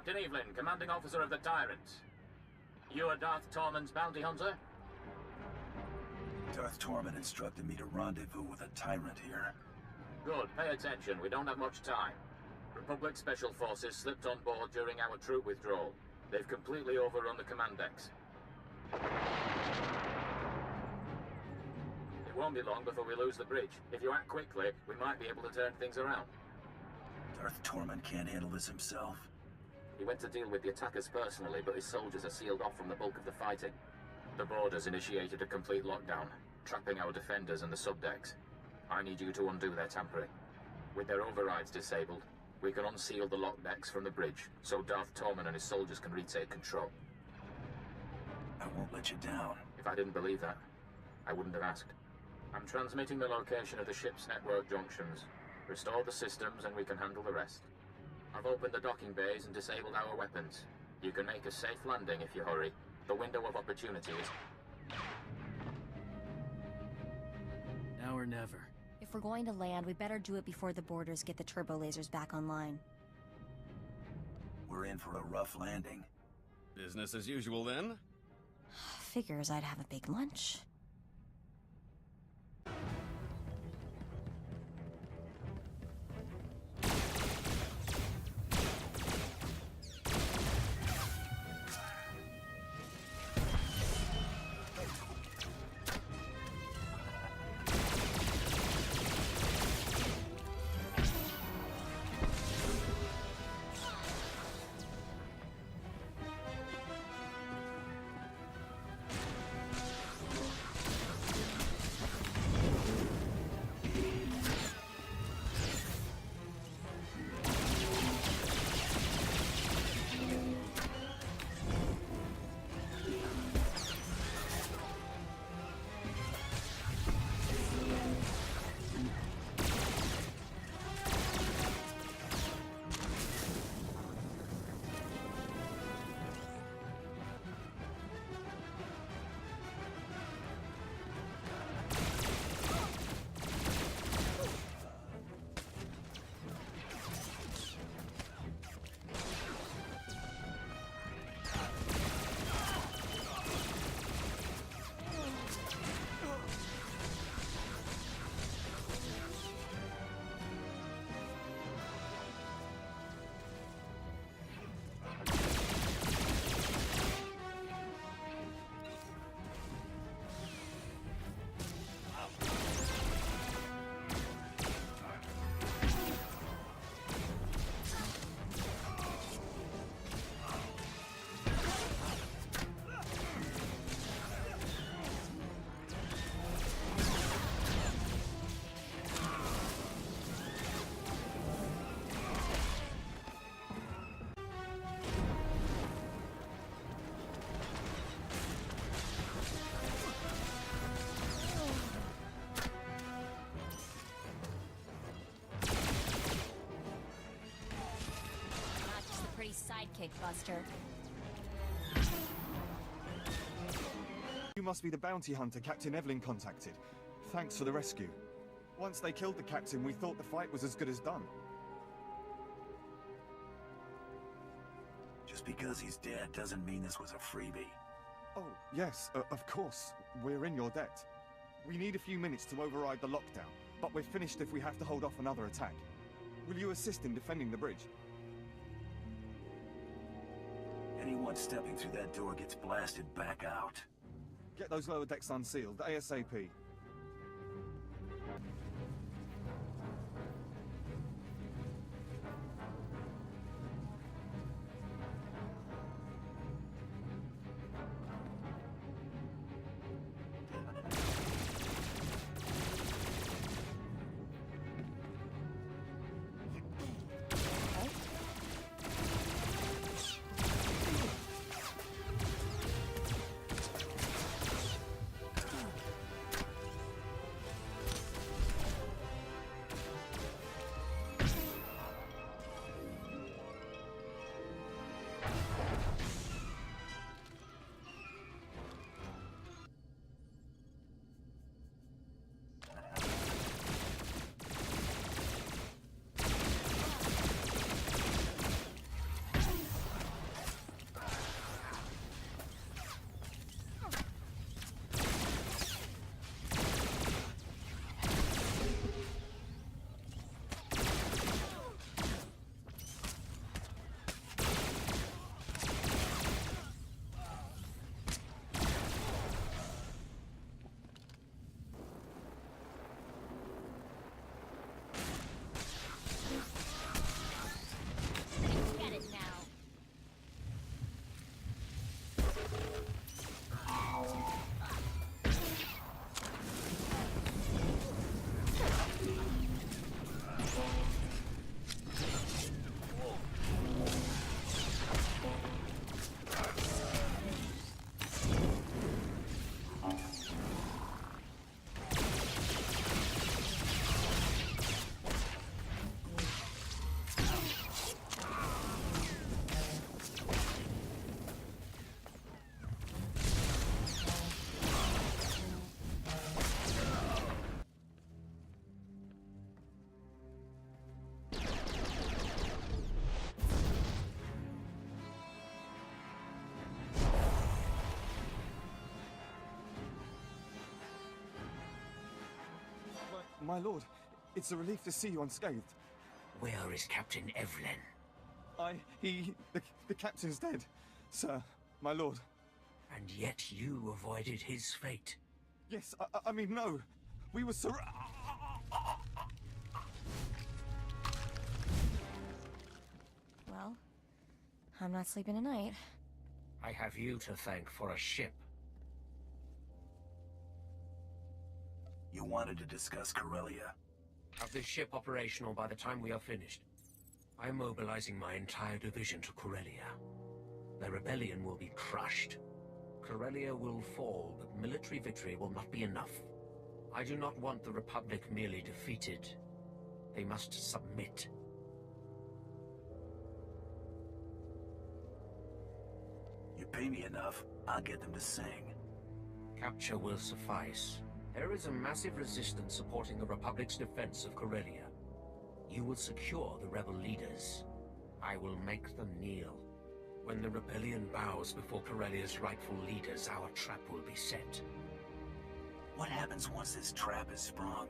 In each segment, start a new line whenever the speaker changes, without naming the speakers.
Captain Evelyn, commanding officer of the Tyrant. You are Darth Tormund's bounty hunter?
Darth Tormund instructed me to rendezvous with a tyrant here.
Good, pay attention, we don't have much time. Republic Special Forces slipped on board during our troop withdrawal. They've completely overrun the command decks. It won't be long before we lose the bridge. If you act quickly, we might be able to turn things around.
Darth Tormund can't handle this himself.
He went to deal with the attackers personally, but his soldiers are sealed off from the bulk of the fighting. The borders initiated a complete lockdown, trapping our defenders and the subdecks. I need you to undo their tampering. With their overrides disabled, we can unseal the locked decks from the bridge, so Darth Tormund and his soldiers can retake control.
I won't let you down.
If I didn't believe that, I wouldn't have asked. I'm transmitting the location of the ship's network junctions. Restore the systems and we can handle the rest. I've opened the docking bays and disabled our weapons. You can make a safe landing if you hurry. The window of opportunity is...
Now or never.
If we're going to land, we better do it before the boarders get the turbo lasers back online.
We're in for a rough landing.
Business as usual then?
Figures I'd have a big lunch. Sidekick, Buster.
You must be the bounty hunter Captain Evelyn contacted. Thanks for the rescue. Once they killed the captain, we thought the fight was as good as done.
Just because he's dead doesn't mean this was a freebie.
Oh, yes, of course. We're in your debt. We need a few minutes to override the lockdown, but we're finished if we have to hold off another attack. Will you assist in defending the bridge?
Anyone stepping through that door gets blasted back out.
Get those lower decks unsealed, ASAP. My lord, it's a relief to see you unscathed.
Where is Captain Evelyn?
The captain's dead, sir, my lord.
And yet you avoided his fate.
Yes, I mean, no. We were
Well, I'm not sleeping tonight.
I have you to thank for a ship.
You wanted to discuss Corellia.
Have this ship operational by the time we are finished. I am mobilizing my entire division to Corellia. The rebellion will be crushed. Corellia will fall, but military victory will not be enough. I do not want the Republic merely defeated. They must submit.
You pay me enough, I'll get them to sing.
Capture will suffice. There is a massive resistance supporting the Republic's defense of Corellia. You will secure the rebel leaders. I will make them kneel. When the rebellion bows before Corellia's rightful leaders, our trap will be set.
What happens once this trap is sprung?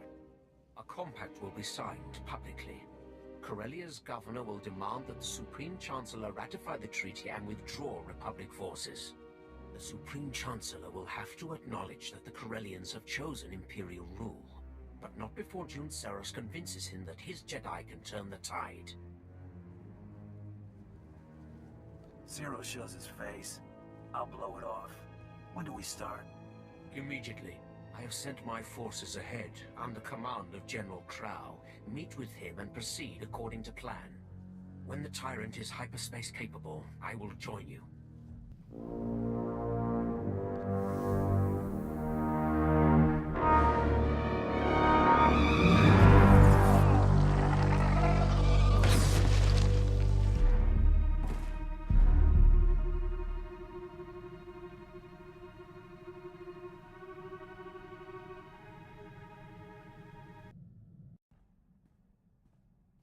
A compact will be signed publicly. Corellia's governor will demand that the Supreme Chancellor ratify the treaty and withdraw Republic forces. The Supreme Chancellor will have to acknowledge that the Corellians have chosen Imperial rule, but not before June Saros convinces him that his Jedi can turn the tide.
Zero shows his face. I'll blow it off. When do we start?
Immediately. I have sent my forces ahead, under command of General Crow. Meet with him and proceed according to plan. When the Tyrant is hyperspace capable, I will join you.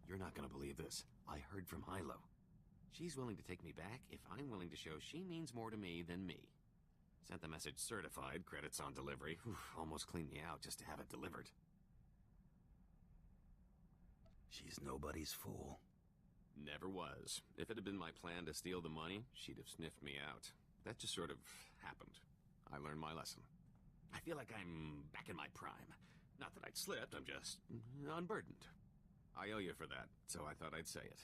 You're not gonna believe this. I heard from Hilo. She's willing to take me back if I'm willing to show she means more to me than me. Sent the message certified, credits on delivery. Almost cleaned me out just to have it delivered.
She's nobody's fool.
Never was. If it had been my plan to steal the money, she'd have sniffed me out. That just sort of happened. I learned my lesson. I feel like I'm back in my prime. Not that I'd slipped, I'm just unburdened. I owe you for that, so I thought I'd say it.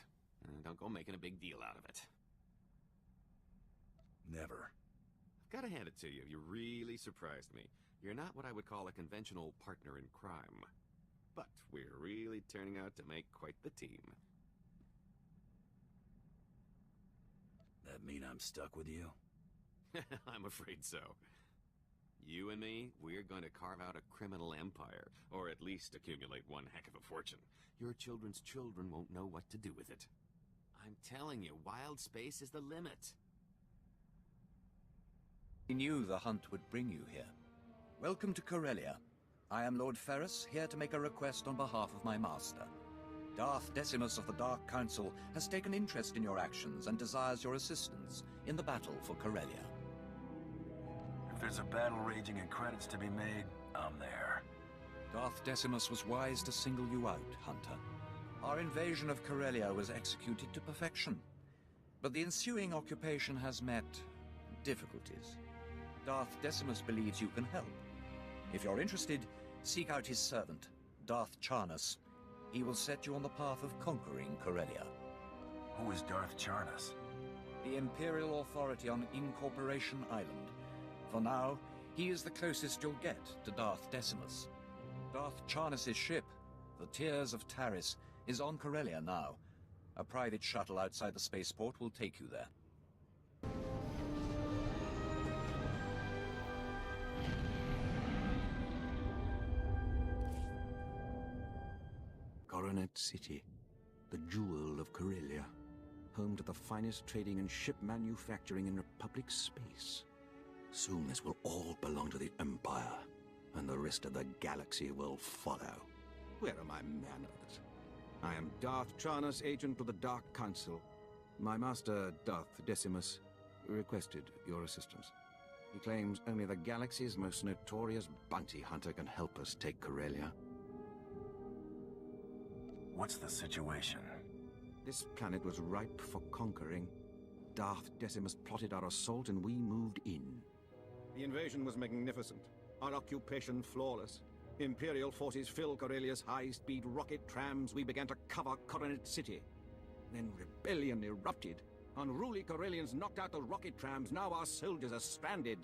Don't go making a big deal out of it.
Never.
I've gotta hand it to you. You really surprised me. You're not what I would call a conventional partner in crime. But we're really turning out to make quite the team.
That mean I'm stuck with you?
I'm afraid so. You and me, we're going to carve out a criminal empire, or at least accumulate one heck of a fortune. Your children's children won't know what to do with it. I'm telling you, wild space is the limit.
I knew the hunt would bring you here. Welcome to Corellia. I am Lord Ferrus, here to make a request on behalf of my master. Darth Decimus of the Dark Council has taken interest in your actions and desires your assistance in the battle for Corellia.
If there's a battle raging and credits to be made, I'm there.
Darth Decimus was wise to single you out, Hunter. Our invasion of Corellia was executed to perfection, but the ensuing occupation has met difficulties. Darth Decimus believes you can help. If you're interested, seek out his servant, Darth Charnas. He will set you on the path of conquering Corellia.
Who is Darth Charnas?
The Imperial authority on Incorporation Island. For now, he is the closest you'll get to Darth Decimus. Darth Charnas' ship, the Tears of Taris, is on Corellia now. A private shuttle outside the spaceport will take you there.
Coronet City, the jewel of Corellia, home to the finest trading and ship manufacturing in Republic space. Soon this will all belong to the Empire, and the rest of the galaxy will follow. Where are my manners? I am Darth Charnas, agent for the Dark Council. My master, Darth Decimus, requested your assistance. He claims only the galaxy's most notorious bounty hunter can help us take Corellia.
What's the situation?
This planet was ripe for conquering. Darth Decimus plotted our assault and we moved in.
The invasion was magnificent. Our occupation flawless. Imperial forces filled Corellia's high-speed rocket trams. We began to cover Coronet City. Then rebellion erupted. Unruly Corellians knocked out the rocket trams. Now our soldiers are stranded.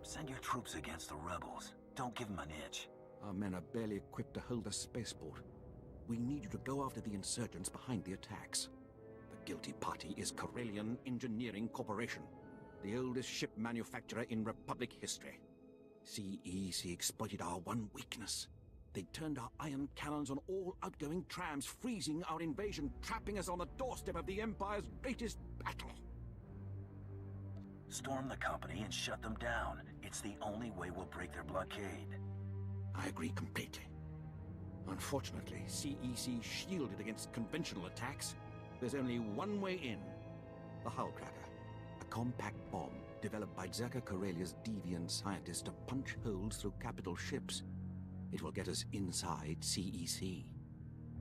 Send your troops against the rebels. Don't give them an inch.
Our men are barely equipped to hold a spaceport. We need you to go after the insurgents behind the attacks. The guilty party is Corellian Engineering Corporation, the oldest ship manufacturer in Republic history. CEC exploited our one weakness. They turned our ion cannons on all outgoing trams, freezing our invasion, trapping us on the doorstep of the Empire's greatest battle.
Storm the company and shut them down. It's the only way we'll break their blockade.
I agree completely. Unfortunately, CEC shielded against conventional attacks. There's only one way in. The Hull Cracker, a compact bomb developed by Zerka Corellia's deviant scientists to punch holes through capital ships. It will get us inside CEC.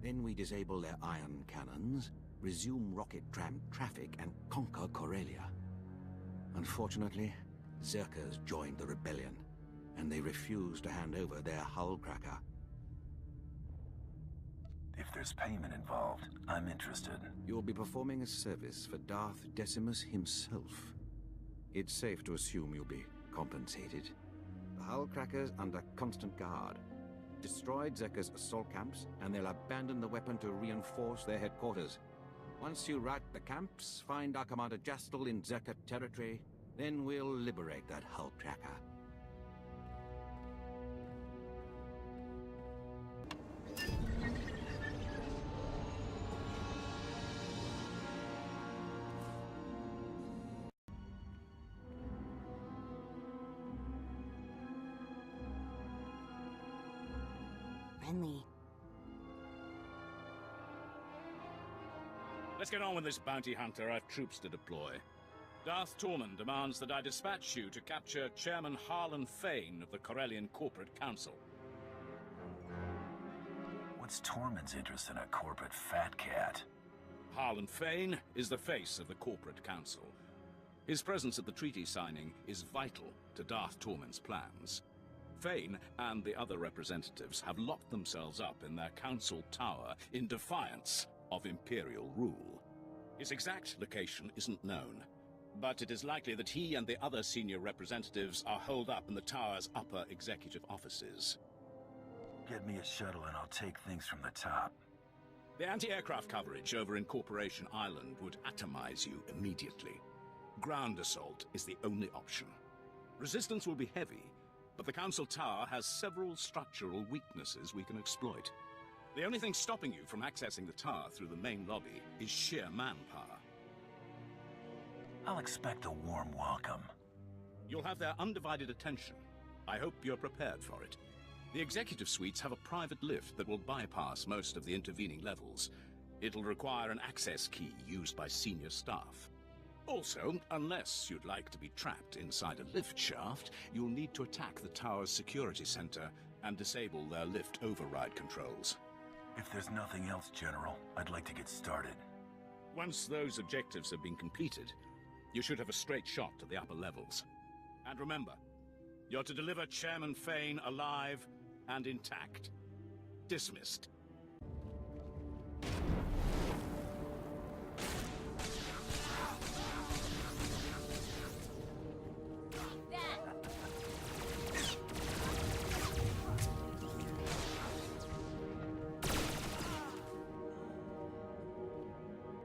Then we disable their ion cannons, resume rocket tram traffic, and conquer Corellia. Unfortunately, Zerkers joined the rebellion, and they refuse to hand over their Hull Cracker.
If there's payment involved, I'm interested.
You'll be performing a service for Darth Decimus himself. It's safe to assume you'll be compensated. The Hull Cracker's under constant guard. Destroyed Zerka's assault camps, and they'll abandon the weapon to reinforce their headquarters. Once you rout the camps, find our Commander Jastel in Zerka territory, then we'll liberate that Hull Cracker.
Renly.
Let's get on with this, bounty hunter. I've troops to deploy. Darth Tormund demands that I dispatch you to capture Chairman Harlan Fane of the Corellian Corporate Council.
What's Tormund's interest in a corporate fat cat?
Harlan Fane is the face of the Corporate Council. His presence at the treaty signing is vital to Darth Tormund's plans. Fane and the other representatives have locked themselves up in their council tower in defiance of Imperial rule. His exact location isn't known, but it is likely that he and the other senior representatives are holed up in the tower's upper executive offices.
Get me a shuttle and I'll take things from the top.
The anti-aircraft coverage over in Corporation Island would atomize you immediately. Ground assault is the only option. Resistance will be heavy, but the Council Tower has several structural weaknesses we can exploit. The only thing stopping you from accessing the tower through the main lobby is sheer manpower.
I'll expect a warm welcome.
You'll have their undivided attention. I hope you're prepared for it. The executive suites have a private lift that will bypass most of the intervening levels. It'll require an access key used by senior staff. Also, unless you'd like to be trapped inside a lift shaft, you'll need to attack the tower's security center and disable their lift override controls.
If there's nothing else, General, I'd like to get started.
Once those objectives have been completed, you should have a straight shot to the upper levels. And remember, you're to deliver Chairman Fane alive and intact. Dismissed.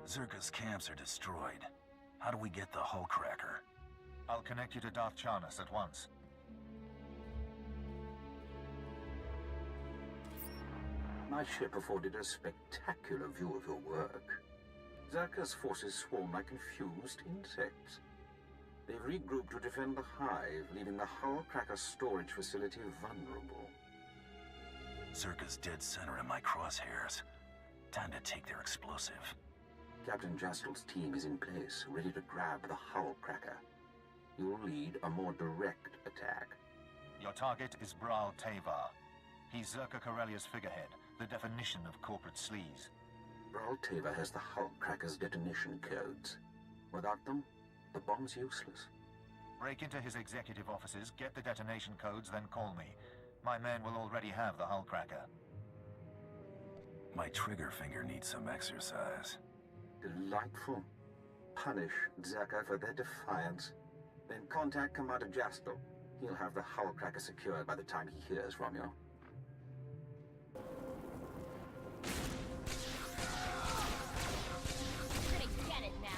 Zerka's camps are destroyed. How do we get the Hull Cracker?
I'll connect you to Darth Charnas at once.
My ship afforded a spectacular view of your work. Zerka's forces swarm like confused insects. They've regrouped to defend the hive, leaving the Hull Cracker storage facility vulnerable.
Zerka's dead center in my crosshairs. Time to take their explosive.
Captain Jastel's team is in place, ready to grab the Hull Cracker. You'll lead a more direct attack.
Your target is Bral Tavar. He's Zerka Corellia's figurehead, The definition of corporate sleaze.
Bralteva has the hull cracker's detonation codes. Without them, the bomb's useless.
Break into his executive offices, get the detonation codes, then call me. My men will already have the hull cracker.
My trigger finger needs some exercise.
Delightful. Punish Zerka for their defiance. Then contact Commander Jastel. He'll have the hull cracker secured by the time he hears from you.
You're gonna get it now.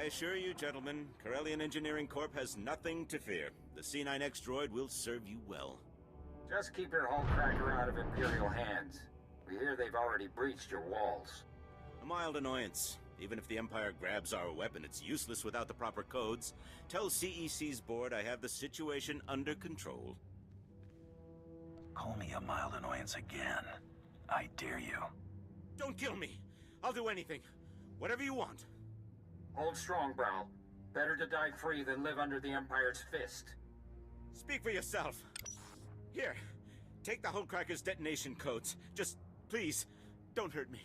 I assure you, gentlemen, Corellian Engineering Corp has nothing to fear. The C9X droid will serve you well.
Just keep your hull cracker out of Imperial hands. We hear they've already breached your walls.
A mild annoyance. Even if the Empire grabs our weapon, it's useless without the proper codes. Tell CEC's board I have the situation under control.
Call me a mild annoyance again. I dare you.
Don't kill me! I'll do anything. Whatever you want.
Hold strong, Browl. Better to die free than live under the Empire's fist.
Speak for yourself. Here, take the hull cracker's detonation codes. Just, please, don't hurt me.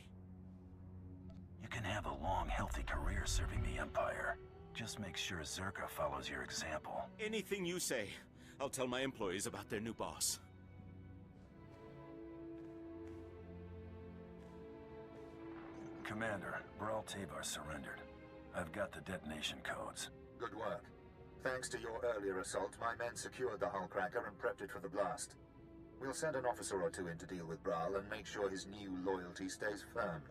You can have a long, healthy career serving the Empire. Just make sure Zerka follows your example.
Anything you say. I'll tell my employees about their new boss.
Commander, Bralteva surrendered. I've got the detonation codes.
Good work. Thanks to your earlier assault, my men secured the hull cracker and prepped it for the blast. We'll send an officer or two in to deal with Brawl and make sure his new loyalty stays firm.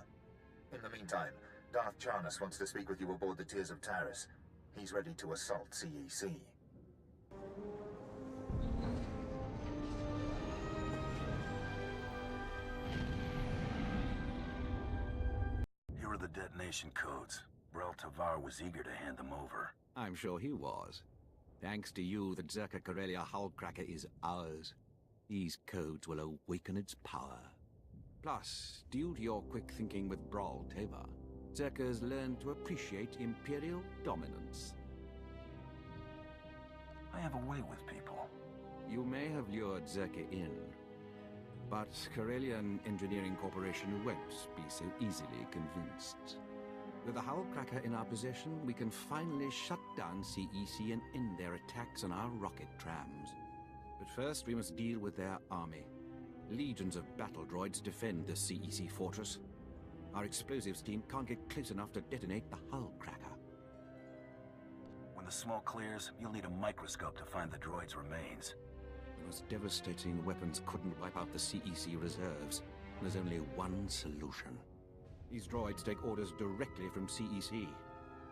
In the meantime, Darth Charnas wants to speak with you aboard the Tears of Taris. He's ready to assault CEC.
Here are the detonation codes. Bralteva was eager to hand them over.
I'm sure he was. Thanks to you, the Zerka Corellia hull cracker is ours. These codes will awaken its power. Plus, due to your quick thinking with Bralteva, Zerka's learned to appreciate Imperial dominance.
I have a way with people.
You may have lured Zerka in, but Corellian Engineering Corporation won't be so easily convinced. With the hull cracker in our possession, we can finally shut down CEC and end their attacks on our rocket trams. But first, we must deal with their army. Legions of battle droids defend the CEC fortress. Our explosives team can't get close enough to detonate the hull cracker.
When the smoke clears, you'll need a microscope to find the droid's remains.
Those devastating weapons couldn't wipe out the CEC reserves. There's only one solution. These droids take orders directly from CEC.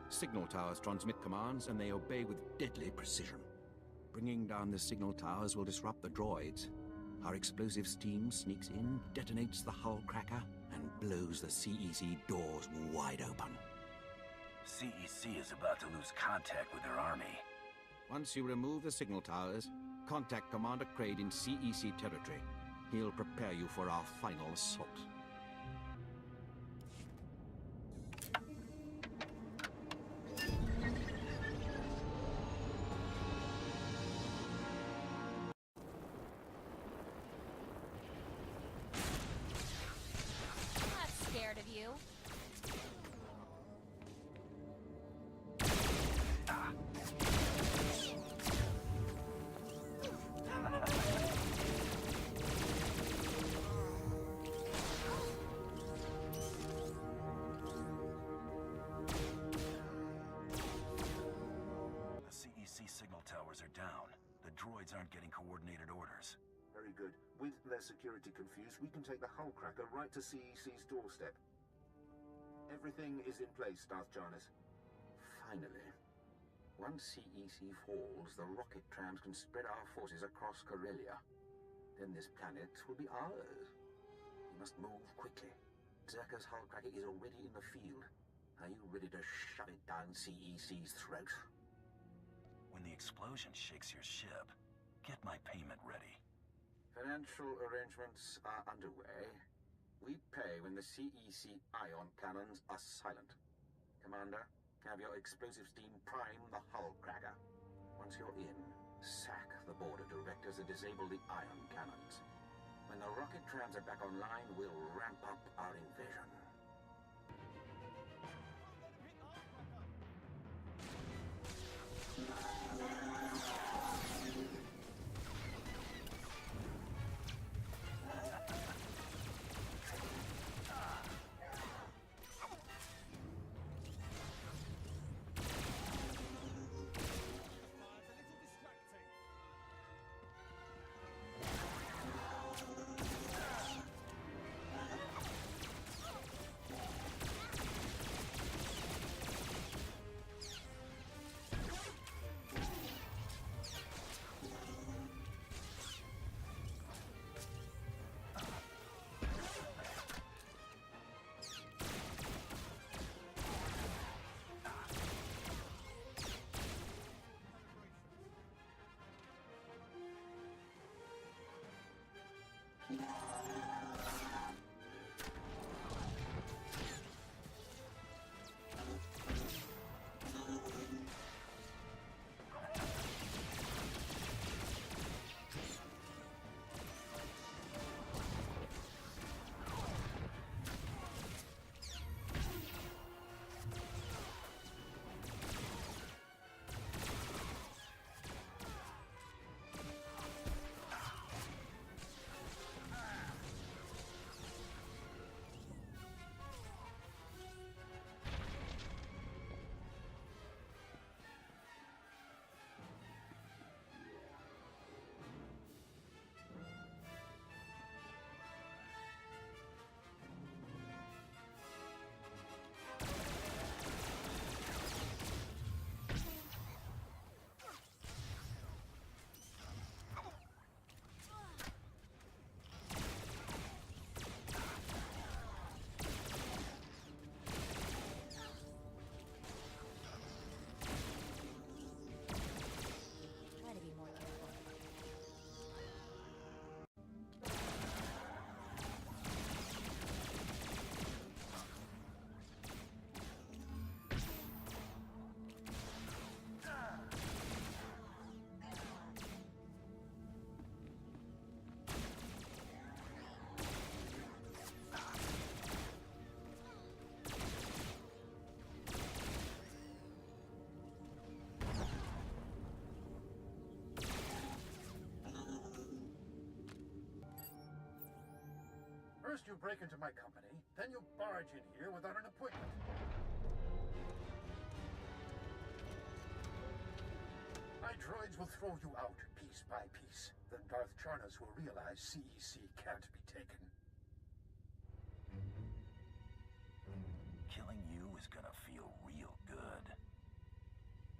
Signal towers transmit commands, and they obey with deadly precision. Bringing down the signal towers will disrupt the droids. Our explosives team sneaks in, detonates the hull cracker, and blows the CEC doors wide open.
CEC is about to lose contact with their army.
Once you remove the signal towers, contact Commander Kraid in CEC territory. He'll prepare you for our final assault.
I'm not scared of you.
The CEC signal towers are down. The droids aren't getting coordinated orders.
Very good. With their security confused, we can take the hull cracker right to CEC's doorstep. Everything is in place, Darth Jarnus.
Finally. Once CEC falls, the rocket trams can spread our forces across Corellia. Then this planet will be ours. We must move quickly. Zerka's hull cracker is already in the field. Are you ready to shove it down CEC's throat?
When the explosion shakes your ship, get my payment ready.
Financial arrangements are underway. We pay when the CEC ion cannons are silent. Commander, have your explosives team prime the hull cracker. Once you're in, sack the border directors and disable the ion cannons. When the rocket trams are back online, we'll ramp up our invasion.
First you break into my company, then you barge in here without an appointment. My droids will throw you out piece by piece. Then Darth Charnas will realize CEC can't be taken.
Killing you is gonna feel real good.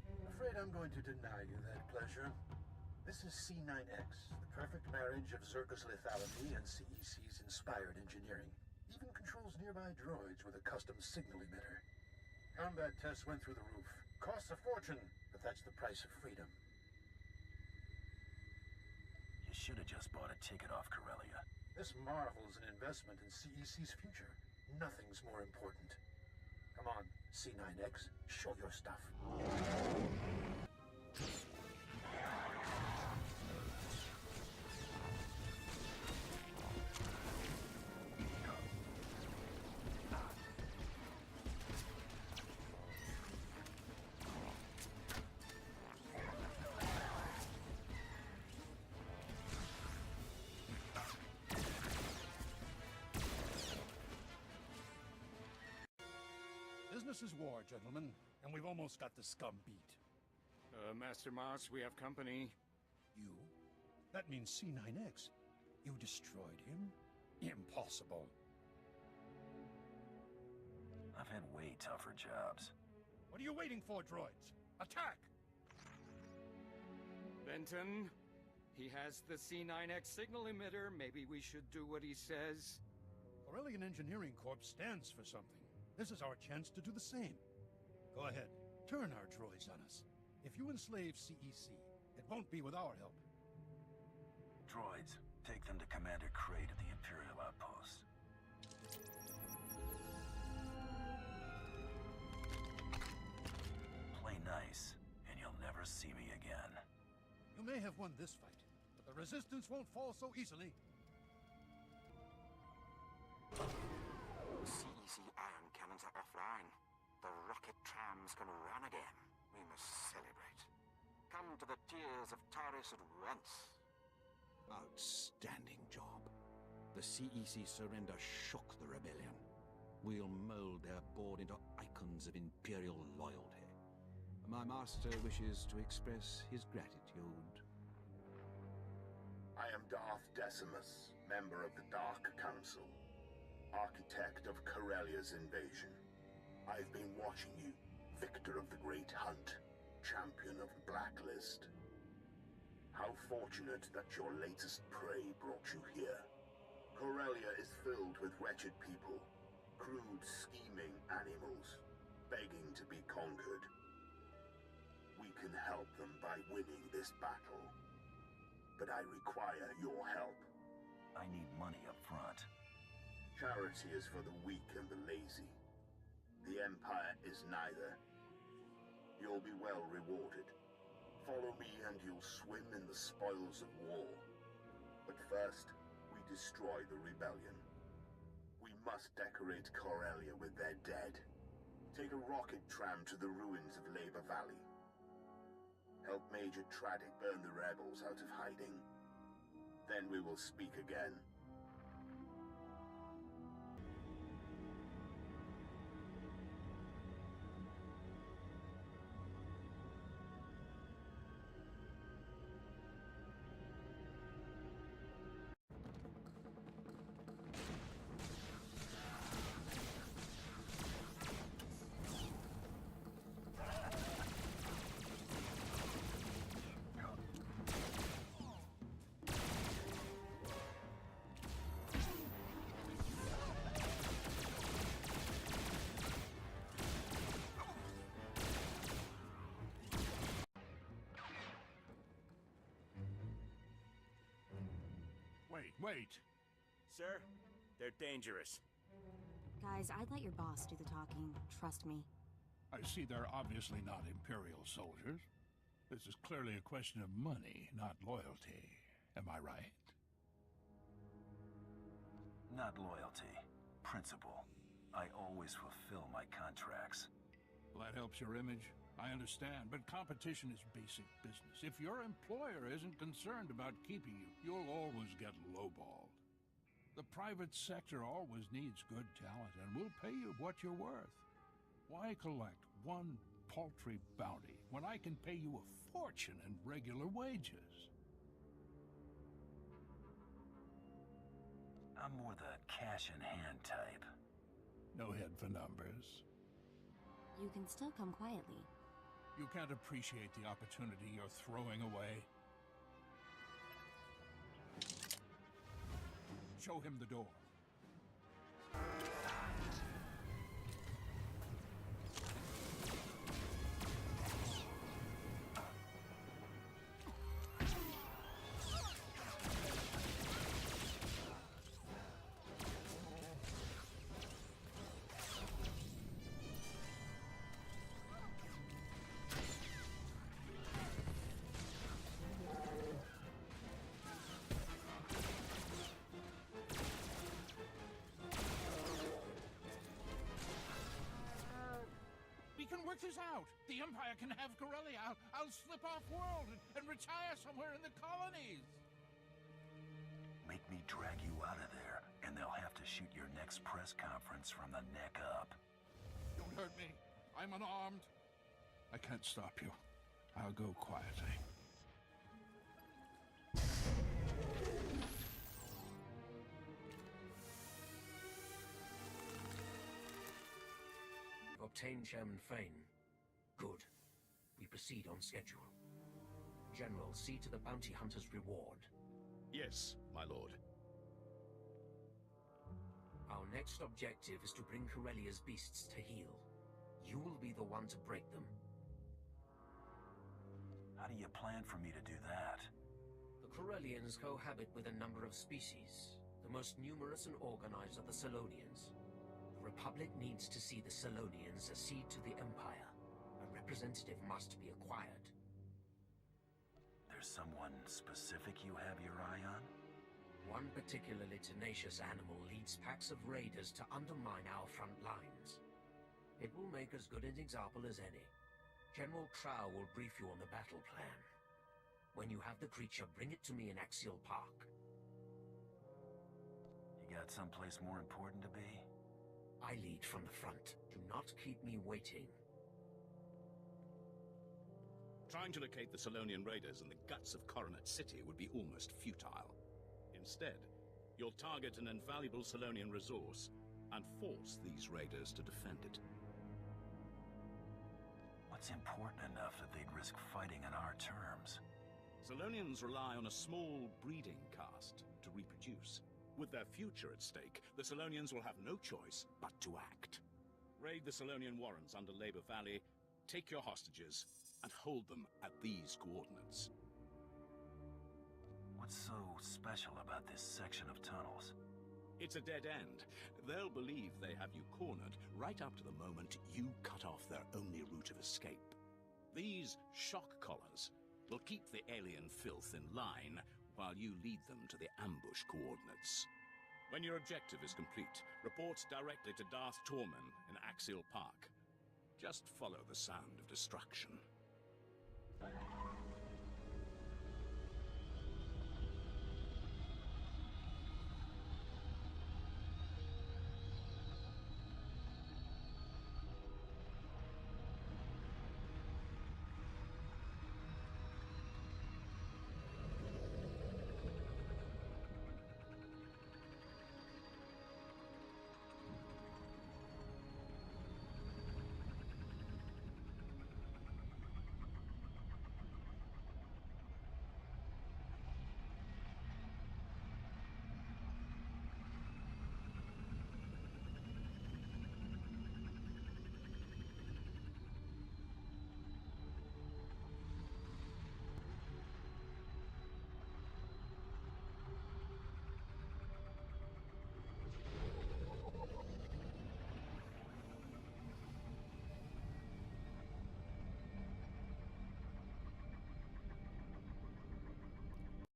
I'm afraid I'm going to deny you that pleasure. This is C9X, the perfect marriage of Zerka's lethality and CEC's inspired engineering. Even controls nearby droids with a custom signal emitter. Combat tests went through the roof. Costs a fortune, but that's the price of freedom.
should have just bought a ticket off Corellia.
This marvel's an investment in CEC's future. Nothing's more important. Come on, C9X, show your stuff.
Business is war, gentlemen, and we've almost got the scum beat.
Master Moss, we have company.
You? That means C9X. You destroyed him? Impossible.
I've had way tougher jobs.
What are you waiting for, droids? Attack!
Benton, he has the C9X signal emitter. Maybe we should do what he says.
Corellian Engineering Corp stands for something. This is our chance to do the same. Go ahead, turn our droids on us. If you enslave CEC, it won't be with our help.
Droids, take them to Commander Kraid at the Imperial Outpost. Play nice, and you'll never see me again.
You may have won this fight, but the Resistance won't fall so easily.
CEC iron cannons are offline. The rocket trams can run again. We must celebrate. Come to the tears of Taris at once.
Outstanding job. The CEC surrender shook the rebellion. We'll mold their board into icons of Imperial loyalty. My master wishes to express his gratitude.
I am Darth Decimus, member of the Dark Council, architect of Corellia's invasion. I've been watching you, victor of the Great Hunt, champion of the Blacklist. How fortunate that your latest prey brought you here. Corellia is filled with wretched people, crude, scheming animals, begging to be conquered. We can help them by winning this battle, but I require your help.
I need money up front.
Charity is for the weak and the lazy. The Empire is neither. You'll be well rewarded. Follow me and you'll swim in the spoils of war. But first, we destroy the rebellion. We must decorate Corellia with their dead. Take a rocket tram to the ruins of Labor Valley. Help Major Tradic burn the rebels out of hiding. Then we will speak again.
Wait.
Sir, they're dangerous.
Guys, I'd let your boss do the talking. Trust me.
I see they're obviously not Imperial soldiers. This is clearly a question of money, not loyalty. Am I right?
Not loyalty. Principle. I always fulfill my contracts.
Well, that helps your image. I understand, but competition is basic business. If your employer isn't concerned about keeping you, you'll always get lowballed. The private sector always needs good talent, and we'll pay you what you're worth. Why collect one paltry bounty when I can pay you a fortune in regular wages?
I'm more the cash-in-hand type.
No head for numbers.
You can still come quietly.
You can't appreciate the opportunity you're throwing away. Show him the door. work this out. The Empire can have Corellia. I'll slip off-world and retire somewhere in the colonies.
Make me drag you out of there, and they'll have to shoot your next press conference from the neck up.
Don't hurt me. I'm unarmed. I can't stop you. I'll go quietly.
Obtained Chairman Fane. Good. We proceed on schedule. General, see to the bounty hunter's reward.
Yes, my lord.
Our next objective is to bring Corellia's beasts to heel. You will be the one to break them.
How do you plan for me to do that?
The Corellians cohabit with a number of species. The most numerous and organized are the Selonians. The Republic needs to see the Selonians accede to the Empire. A representative must be acquired.
There's someone specific you have your eye on?
One particularly tenacious animal leads packs of raiders to undermine our front lines. It will make as good an example as any. General Trow will brief you on the battle plan. When you have the creature, bring it to me in Axial Park.
You got someplace more important to be?
I lead from the front. Do not keep me waiting.
Trying to locate the Selonian raiders in the guts of Coronet City would be almost futile. Instead, you'll target an invaluable Selonian resource and force these raiders to defend it.
What's important enough that they'd risk fighting on our terms?
Selonians rely on a small breeding caste to reproduce. With their future at stake, the Selonians will have no choice but to act. Raid the Selonian warrens under Labor Valley, take your hostages, and hold them at these coordinates.
What's so special about this section of tunnels?
It's a dead end. They'll believe they have you cornered right up to the moment you cut off their only route of escape. These shock collars will keep the alien filth in line while you lead them to the ambush coordinates. When your objective is complete, report directly to Darth Tormen in Axial Park. Just follow the sound of destruction.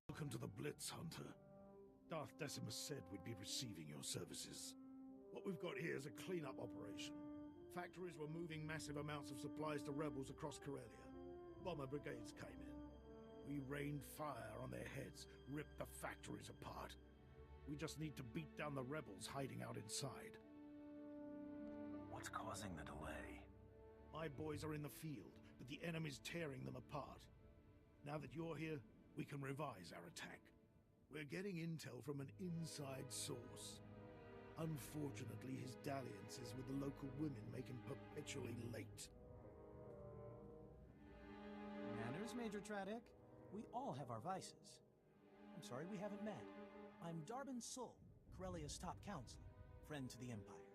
Welcome to the Blitz, Hunter. Darth Decimus said we'd be receiving your services. What we've got here is a cleanup operation. Factories were moving massive amounts of supplies to rebels across Corellia. Bomber brigades came in. We rained fire on their heads, ripped the factories apart. We just need to beat down the rebels hiding out inside.
What's causing the delay?
My boys are in the field, but the enemy's tearing them apart. Now that you're here, we can revise our attack. We're getting intel from an inside source. Unfortunately, his dalliances with the local women make him perpetually late.
Manners, Major Tradick. We all have our vices. I'm sorry we haven't met. I'm Darbin Sul, Corellia's top counselor, friend to the Empire.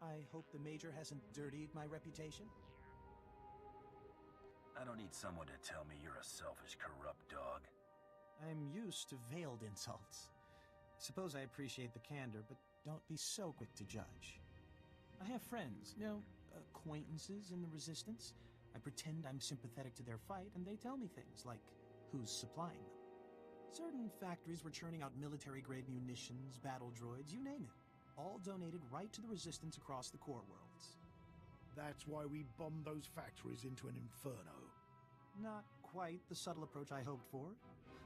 I hope the Major hasn't dirtied my reputation.
I don't need someone to tell me you're a selfish, corrupt dog.
I'm used to veiled insults. Suppose I appreciate the candor, but don't be so quick to judge. I have friends, acquaintances in the Resistance. I pretend I'm sympathetic to their fight, and they tell me things like who's supplying them. Certain factories were churning out military-grade munitions, battle droids, you name it. All donated right to the Resistance across the core worlds.
That's why we bombed those factories into an inferno.
Not quite the subtle approach I hoped for.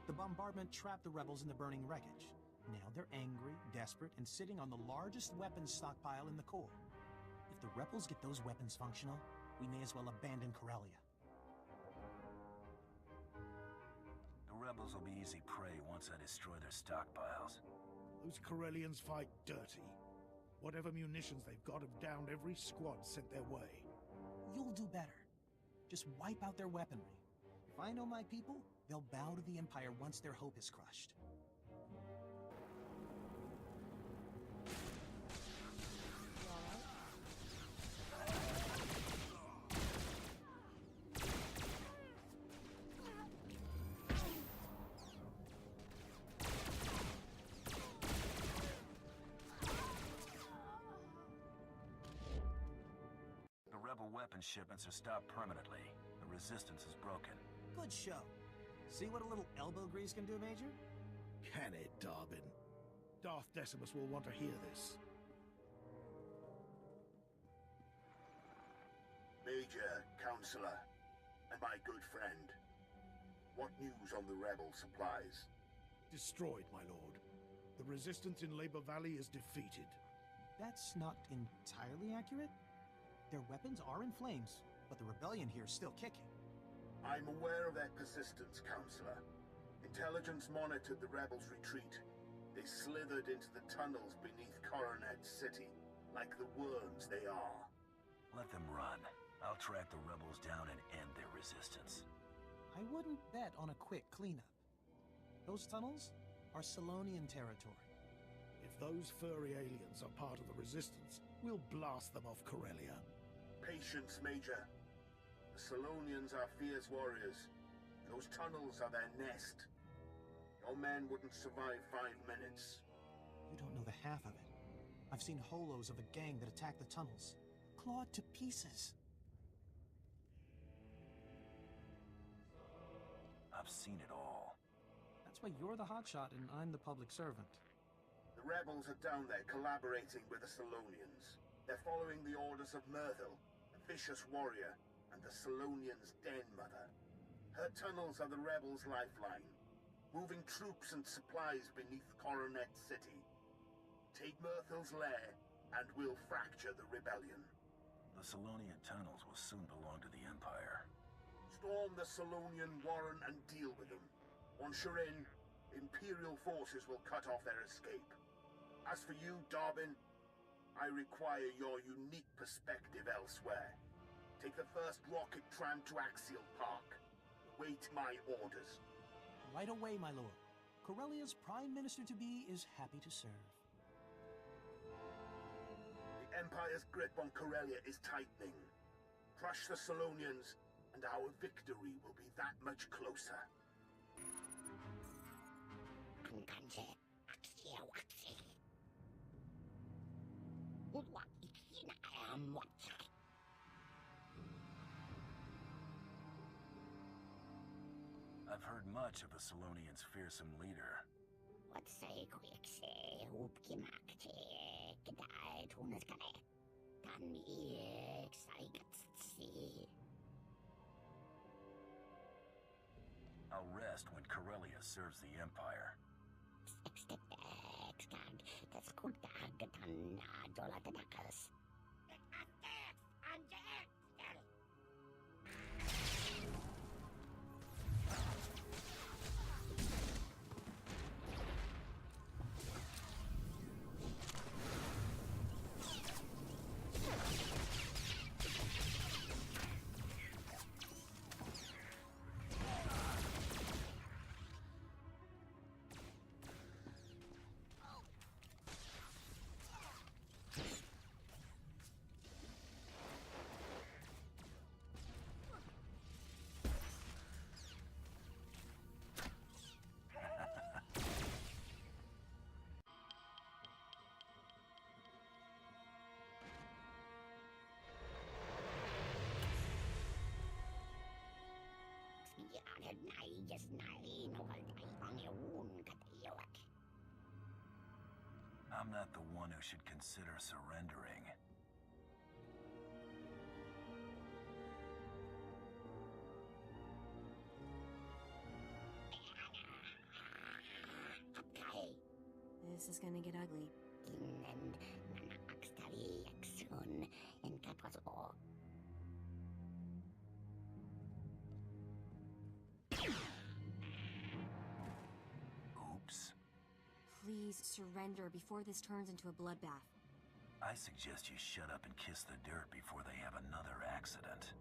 The bombardment trapped the rebels in the burning wreckage. Now they're angry, desperate, and sitting on the largest weapons stockpile in the core. If the rebels get those weapons functional, we may as well abandon Corellia.
The rebels will be easy prey once I destroy their stockpiles.
Those Corellians fight dirty. Whatever munitions they've got have downed every squad sent their way.
You'll do better. Just wipe out their weaponry. If I know my people, they'll bow to the Empire once their hope is crushed.
The rebel weapon shipments are stopped permanently. The resistance is broken.
Good show. See what a little elbow grease can do, Major?
Can it, Darbin? Darth Decimus will want to hear this.
Major, Counselor, and my good friend. What news on the rebel supplies?
Destroyed, my lord. The resistance in Labor Valley is defeated.
That's not entirely accurate. Their weapons are in flames, but the rebellion here is still kicking.
I'm aware of their persistence, Counselor. Intelligence monitored the rebels' retreat. They slithered into the tunnels beneath Coronet City, like the worms they are.
Let them run. I'll track the rebels down and end their resistance.
I wouldn't bet on a quick cleanup. Those tunnels are Solonian territory.
If those furry aliens are part of the resistance, we'll blast them off Corellia.
Patience, Major. The Solonians are fierce warriors. Those tunnels are their nest. Your men wouldn't survive 5 minutes.
You don't know the half of it. I've seen holos of a gang that attacked the tunnels. Clawed to pieces.
I've seen it all.
That's why you're the hotshot and I'm the public servant.
The rebels are down there collaborating with the Solonians. They're following the orders of Myrtle, a vicious warrior, and the Solonians' den mother. Her tunnels are the rebels' lifeline, moving troops and supplies beneath Coronet City. Take Myrtle's lair, and we'll fracture the rebellion.
The Solonian tunnels will soon belong to the Empire.
Storm the Solonian Warren and deal with them. Once you're in, Imperial forces will cut off their escape. As for you, Darbin, I require your unique perspective elsewhere. Take the first rocket tram to Axial Park. Wait my orders.
Right away, my lord. Corellia's Prime Minister-to-be is happy to serve.
The Empire's grip on Corellia is tightening. Crush the Solonians, and our victory will be that much closer.
I've heard much of the Solonians' fearsome leader. I'll rest when Corellia serves the Empire. I'm not the one who should consider surrendering.
This is gonna get ugly.
Oops.
Please surrender before this turns into a bloodbath.
I suggest you shut up and kiss the dirt before they have another accident.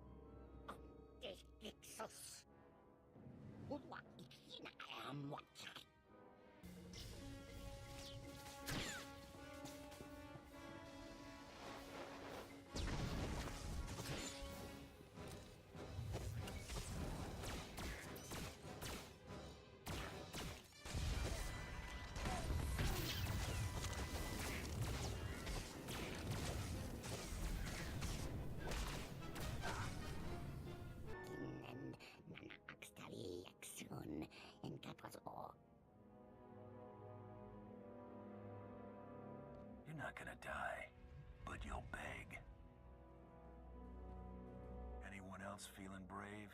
You're not gonna die, but you'll beg. Anyone else feeling brave?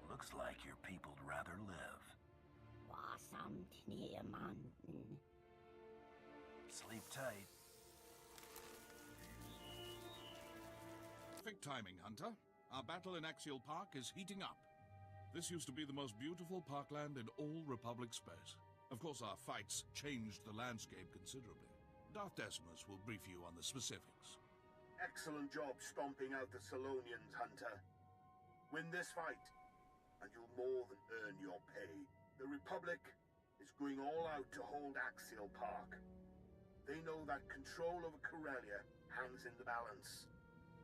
Looks like your people'd rather live. Sleep tight.
Perfect timing, Hunter. Our battle in Axial Park is heating up. This used to be the most beautiful parkland in all Republic space. Of course, our fights changed the landscape considerably. Darth Decimus will brief you on the specifics.
Excellent job stomping out the Salonians, Hunter. Win this fight, and you'll more than earn your pay. The Republic is going all out to hold Axial Park. They know that control over Corellia hangs in the balance.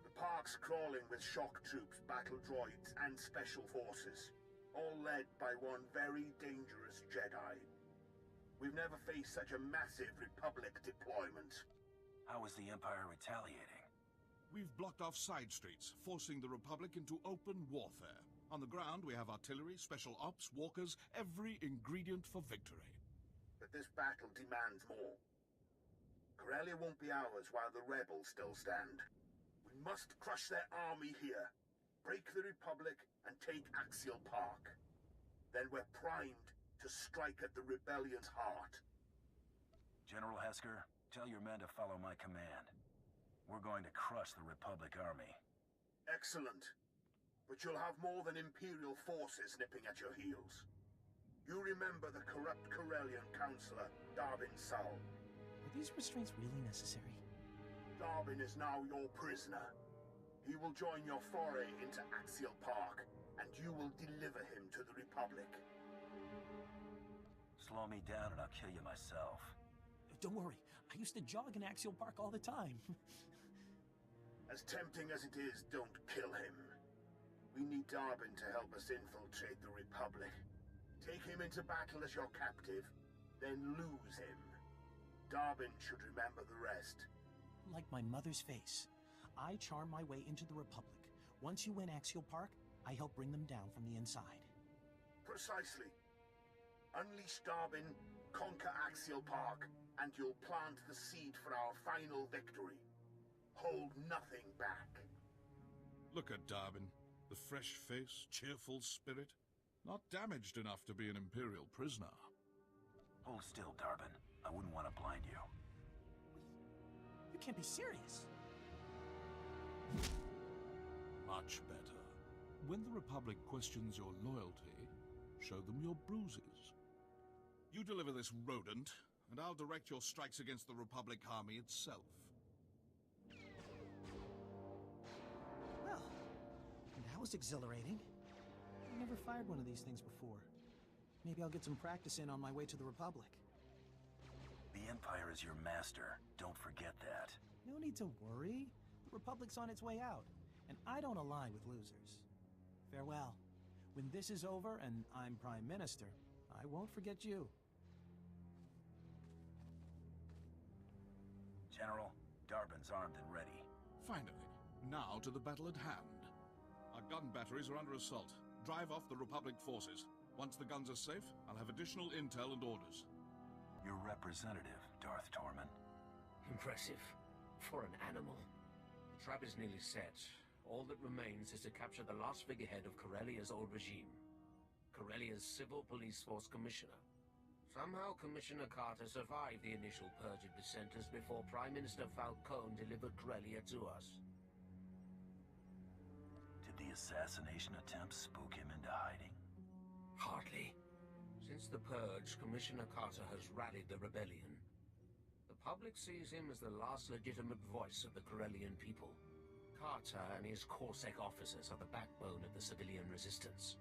The park's crawling with shock troops, battle droids, and special forces, all led by one very dangerous Jedi. We've never faced such a massive Republic deployment.
How is the Empire retaliating?
We've blocked off side streets, forcing the Republic into open warfare. On the ground, we have artillery, special ops, walkers, every ingredient for victory.
But this battle demands more. Corellia won't be ours while the rebels still stand. We must crush their army here, break the Republic, and take Axial Park. Then we're primed to strike at the rebellion's heart.
General Hesker, tell your men to follow my command. We're going to crush the Republic army.
Excellent. But you'll have more than Imperial forces nipping at your heels. You remember the corrupt Corellian counselor, Darbin Sal.
Are these restraints really necessary?
Darbin is now your prisoner. He will join your foray into Axial Park, and you will deliver him to the Republic.
Slow me down and I'll kill you myself.
Don't worry, I used to jog in Axial Park all the time.
As tempting as it is, don't kill him. We need Darbin to help us infiltrate the Republic. Take him into battle as your captive, then lose him. Darbin should remember the rest.
Like my mother's face. I charm my way into the Republic. Once you win Axial Park, I help bring them down from the inside.
Precisely. Unleash Darbin, conquer Axial Park, and you'll plant the seed for our final victory. Hold nothing back.
Look at Darbin. The fresh face, cheerful spirit. Not damaged enough to be an Imperial prisoner.
Hold still, Darbin. I wouldn't want to blind you.
You can't be serious.
Much better. When the Republic questions your loyalty, show them your bruises. You deliver this rodent, and I'll direct your strikes against the Republic army itself.
Well, that was exhilarating. I've never fired one of these things before. Maybe I'll get some practice in on my way to the Republic.
The Empire is your master. Don't forget that.
No need to worry. The Republic's on its way out, and I don't ally with losers. Farewell. When this is over and I'm Prime Minister, I won't forget you.
General, Darbin's armed and ready.
Finally, now to the battle at hand. Our gun batteries are under assault. Drive off the Republic forces. Once the guns are safe, I'll have additional intel and orders.
Your representative, Darth Torman.
Impressive. For an animal. The trap is nearly set. All that remains is to capture the last figurehead of Corellia's old regime. Corellia's Civil Police Force Commissioner. Somehow Commissioner Carter survived the initial purge of dissenters before Prime Minister Falcone delivered Corellia to us.
Did the assassination attempt spook him into hiding?
Hardly. Since the purge, Commissioner Carter has rallied the rebellion. The public sees him as the last legitimate voice of the Corellian people. Carter and his Corsair officers are the backbone of the civilian resistance.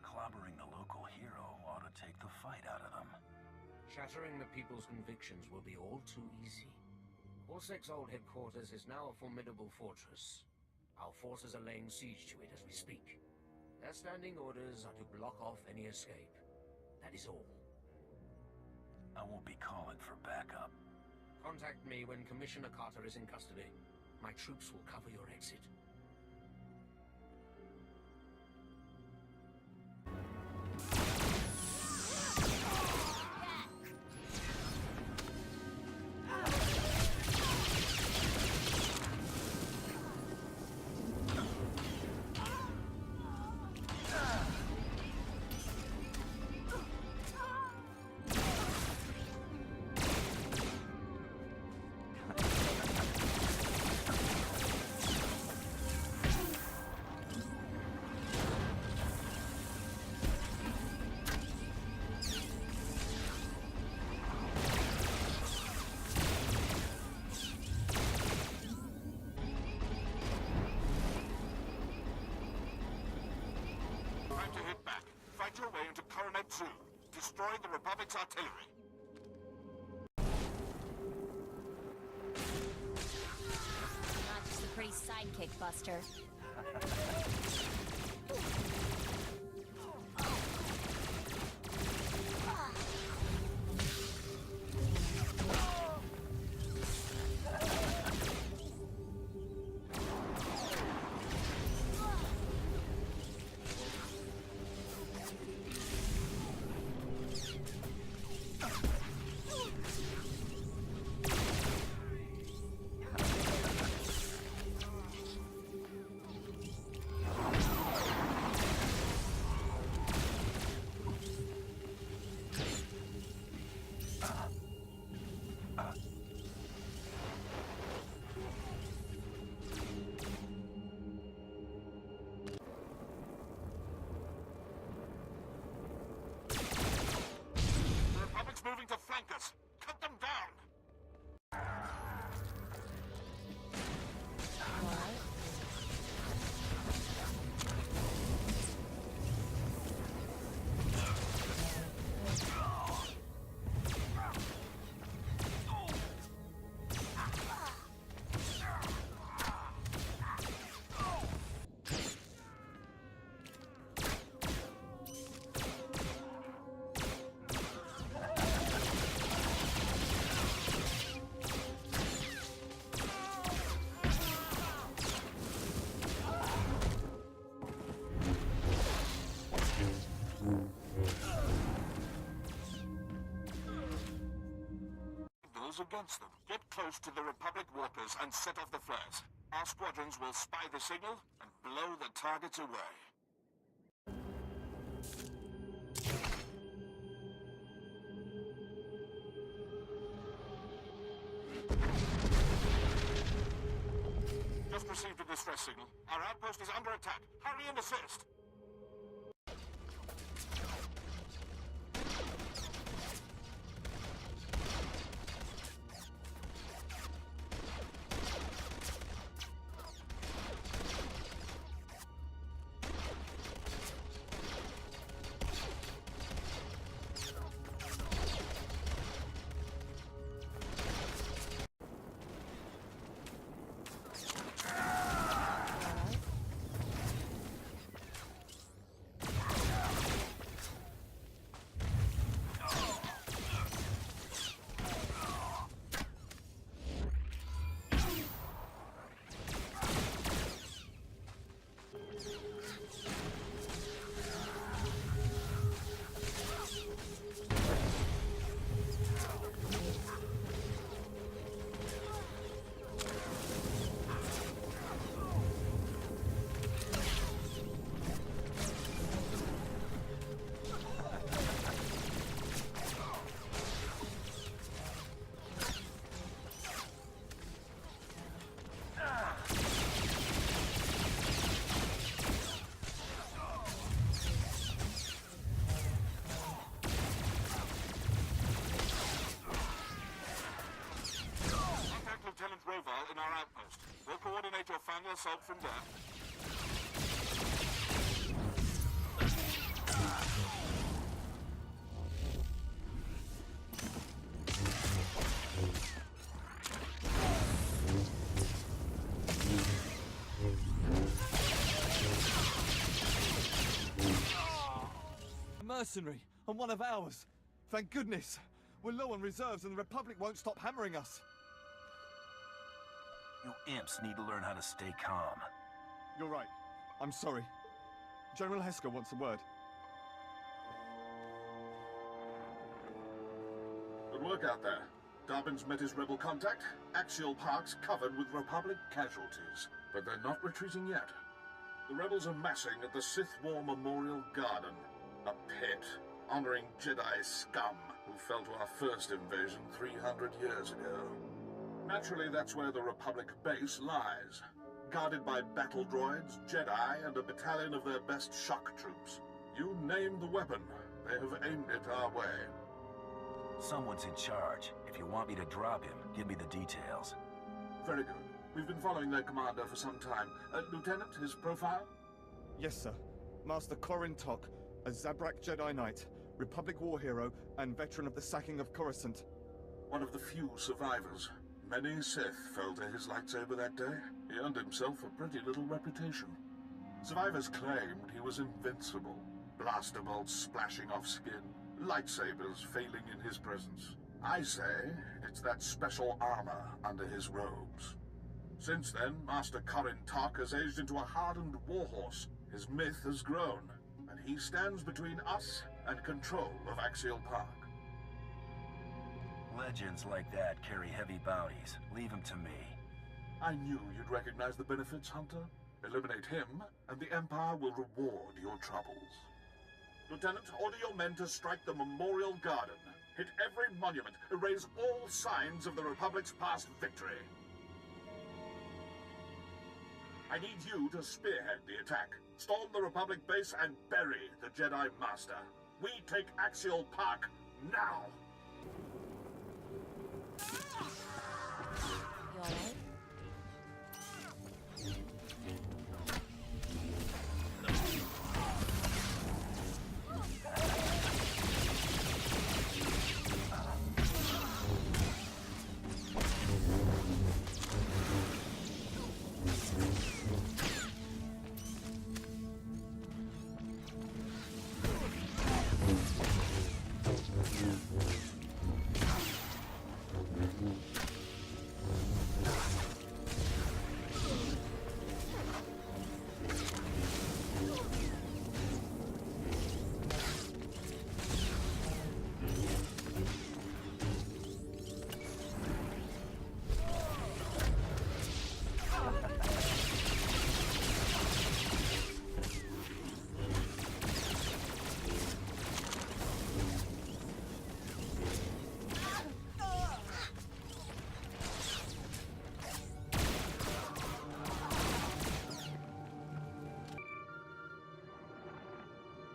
Clobbering the local hero ought to take the fight out of them.
Shattering the people's convictions will be all too easy. Corsair's old headquarters is now a formidable fortress. Our forces are laying siege to it as we speak. Their standing orders are to block off any escape. That is all.
I won't be calling for backup.
Contact me when Commissioner Carter is in custody. My troops will cover your exit.
Fight your way into Coronet 2. Destroy the Republic's artillery.
Not just a pretty sidekick, Buster.
Moving to flank us. Cut them down. Against them. Get close to the Republic walkers and set off the flares. Our squadrons will spy the signal and blow the targets away. Just received a distress signal. Our outpost is under attack. Hurry and assist. assault from there.
A mercenary, and one of ours. Thank goodness. We're low on reserves and the Republic won't stop hammering us.
You imps need to learn how to stay calm.
You're right. I'm sorry. General Hesker wants a word.
Good work out there. Darwin's met his rebel contact. Axial Park's covered with Republic casualties. But they're not retreating yet. The rebels are massing at the Sith War Memorial Garden. A pit honoring Jedi scum who fell to our first invasion 300 years ago. Naturally, that's where the Republic base lies. Guarded by battle droids, Jedi, and a battalion of their best shock troops. You name the weapon. They have aimed it our way.
Someone's in charge. If you want me to drop him, give me the details.
Very good. We've been following their commander for some time. Lieutenant, his profile?
Yes, sir. Master Corrin Tok, a Zabrak Jedi Knight, Republic war hero, and veteran of the sacking of Coruscant.
One of the few survivors. Many Sith fell to his lightsaber that day. He earned himself a pretty little reputation. Survivors claimed he was invincible. Blaster bolts splashing off skin, lightsabers failing in his presence. I say it's that special armor under his robes. Since then, Master Corrin Tok has aged into a hardened warhorse. His myth has grown, and he stands between us and control of Axial Park.
Legends like that carry heavy bounties. Leave them to me.
I knew you'd recognize the benefits, Hunter. Eliminate him, and the Empire will reward your troubles. Lieutenant, order your men to strike the Memorial Garden. Hit every monument. Erase all signs of the Republic's past victory. I need you to spearhead the attack. Storm the Republic base and bury the Jedi Master. We take Axial Park now!
You alright?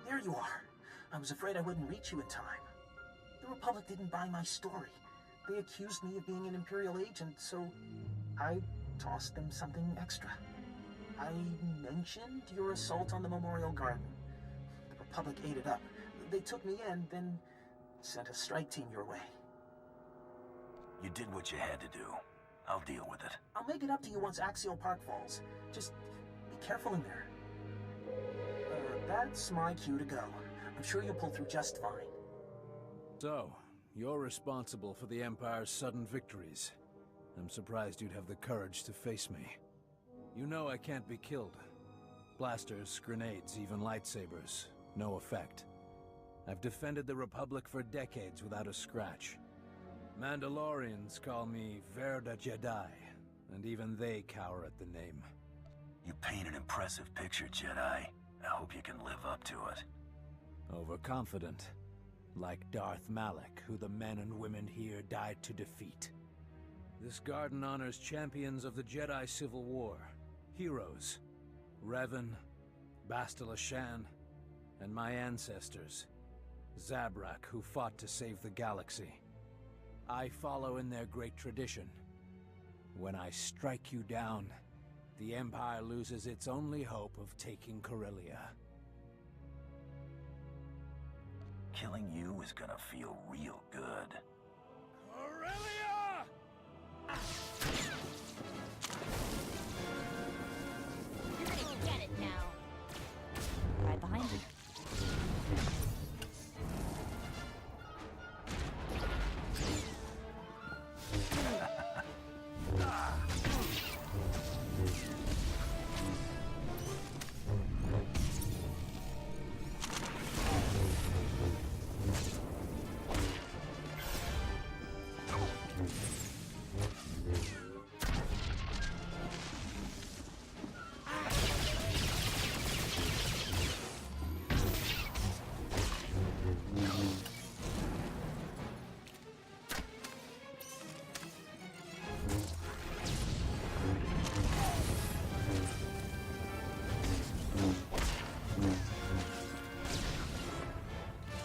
There you are. I was afraid I wouldn't reach you in time. The Republic didn't buy my story. They accused me of being an Imperial agent, so I tossed them something extra. I mentioned your assault on the Memorial Garden. The Republic ate it up. They took me in, then sent a strike team your way.
You did what you had to do. I'll deal with it.
I'll make it up to you once Axial Park falls. Just be careful in there. That's my cue to go. I'm sure you'll pull through just fine.
So, you're responsible for the Empire's sudden victories. I'm surprised you'd have the courage to face me. You know I can't be killed. Blasters, grenades, even lightsabers. No effect. I've defended the Republic for decades without a scratch. Mandalorians call me Verda Jedi, and even they cower at the name.
You paint an impressive picture, Jedi. I hope you can live up to it.
Overconfident. Like Darth Malak, who the men and women here died to defeat. This garden honors champions of the Jedi Civil War. Heroes. Revan, Bastila Shan, and my ancestors. Zabrak, who fought to save the galaxy. I follow in their great tradition. When I strike you down,
the Empire loses its only hope of taking Corellia.
Killing you is gonna feel real good.
Corellia!
You're gonna get it now. Right behind you.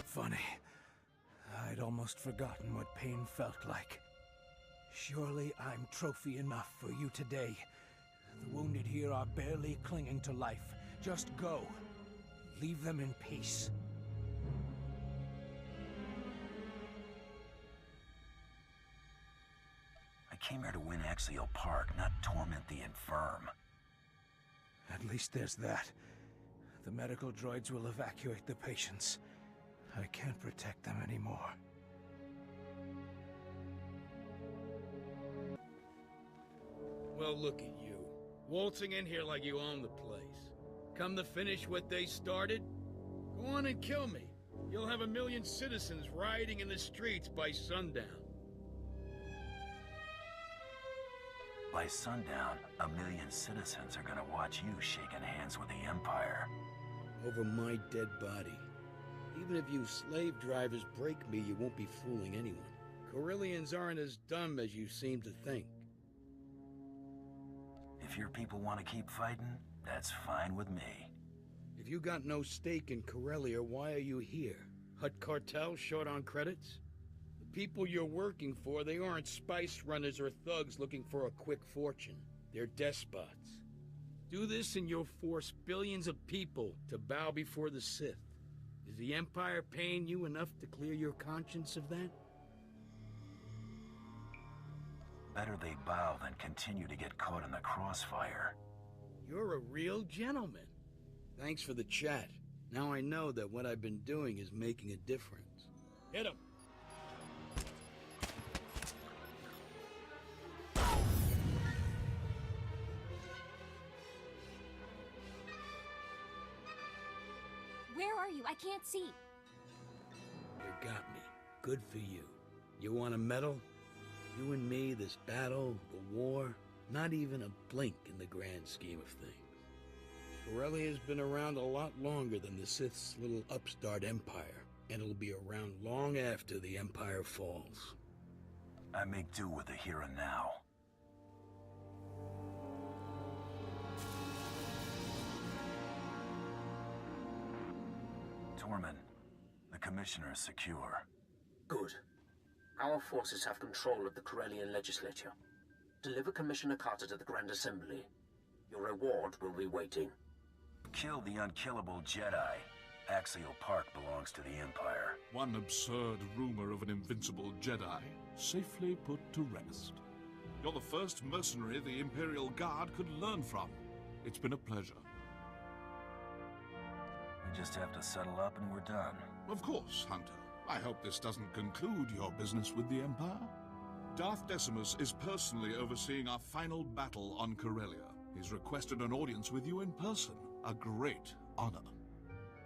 Funny. I'd almost forgotten what pain felt like. Surely I'm trophy enough for you today. The wounded here are barely clinging to life. Just go. Leave them in peace.
I came here to win Axial Park, not torment the infirm.
At least there's that. The medical droids will evacuate the patients. I can't protect them anymore.
Well, look at you. Waltzing in here like you own the place. Come to finish what they started? Go on and kill me. You'll have 1 million citizens rioting in the streets by sundown.
By sundown, 1 million citizens are gonna watch you shaking hands with the Empire.
Over my dead body. Even if you slave drivers break me, you won't be fooling anyone. Corellians aren't as dumb as you seem to think.
If your people want to keep fighting, that's fine with me.
If you got no stake in Corellia, why are you here? Hut cartel short on credits? The people you're working for, they aren't spice runners or thugs looking for a quick fortune. They're despots. Do this and you'll force billions of people to bow before the Sith. Is the Empire paying you enough to clear your conscience of that?
Better they bow than continue to get caught in the crossfire.
You're a real gentleman. Thanks for the chat. Now I know that what I've been doing is making a difference. Hit him!
Where are you? I can't see.
You got me. Good for you. You want a medal? You and me, this battle, the war, not even a blink in the grand scheme of things. Corellia's been around a lot longer than the Sith's little upstart empire, and it'll be around long after the Empire falls.
I make do with the here and now. Tormund, the Commissioner is secure.
Good. Our forces have control of the Corellian legislature. Deliver Commissioner Carter to the Grand Assembly. Your reward will be waiting.
Kill the unkillable Jedi. Axial Park belongs to the Empire.
One absurd rumor of an invincible Jedi safely put to rest. You're the first mercenary the Imperial Guard could learn from. It's been a pleasure.
We just have to settle up and we're done.
Of course, Hunter. I hope this doesn't conclude your business with the Empire. Darth Decimus is personally overseeing our final battle on Corellia. He's requested an audience with you in person. A great honor.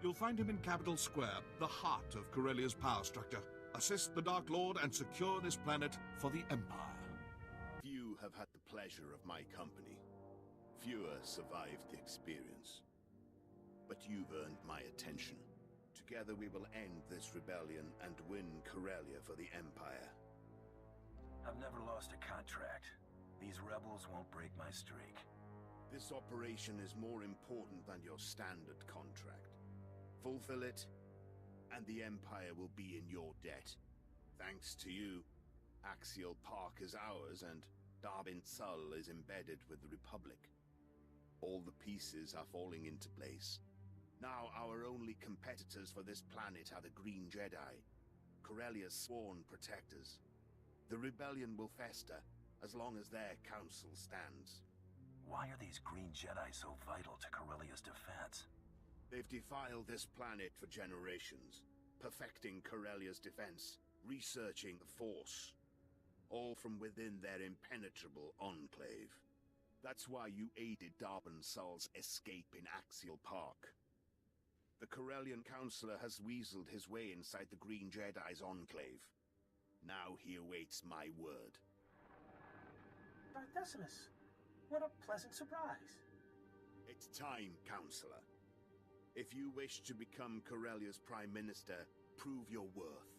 You'll find him in Capital Square, the heart of Corellia's power structure. Assist the Dark Lord and secure this planet for the Empire.
Few have had the pleasure of my company. Fewer survived the experience. But you've earned my attention. Together we will end this rebellion and win Corellia for the Empire.
I've never lost a contract. These rebels won't break my streak.
This operation is more important than your standard contract. Fulfill it, and the Empire will be in your debt. Thanks to you, Axial Park is ours, and Darbin Sul is embedded with the Republic.
All the pieces are falling into place. Now our only competitors for this planet are the Green Jedi, Corellia's sworn protectors. The rebellion will fester as long as their council stands.
Why are these Green Jedi so vital to Corellia's defense?
They've defiled this planet for generations, perfecting Corellia's defense, researching the Force, all from within their impenetrable enclave. That's why you aided Darben Sol's escape in Axial Park. The Corellian Councilor has weaseled his way inside the Green Jedi's enclave. Now he awaits my word.
Darth Decimus, what a pleasant surprise.
It's time, Councilor. If you wish to become Corellia's Prime Minister, prove your worth.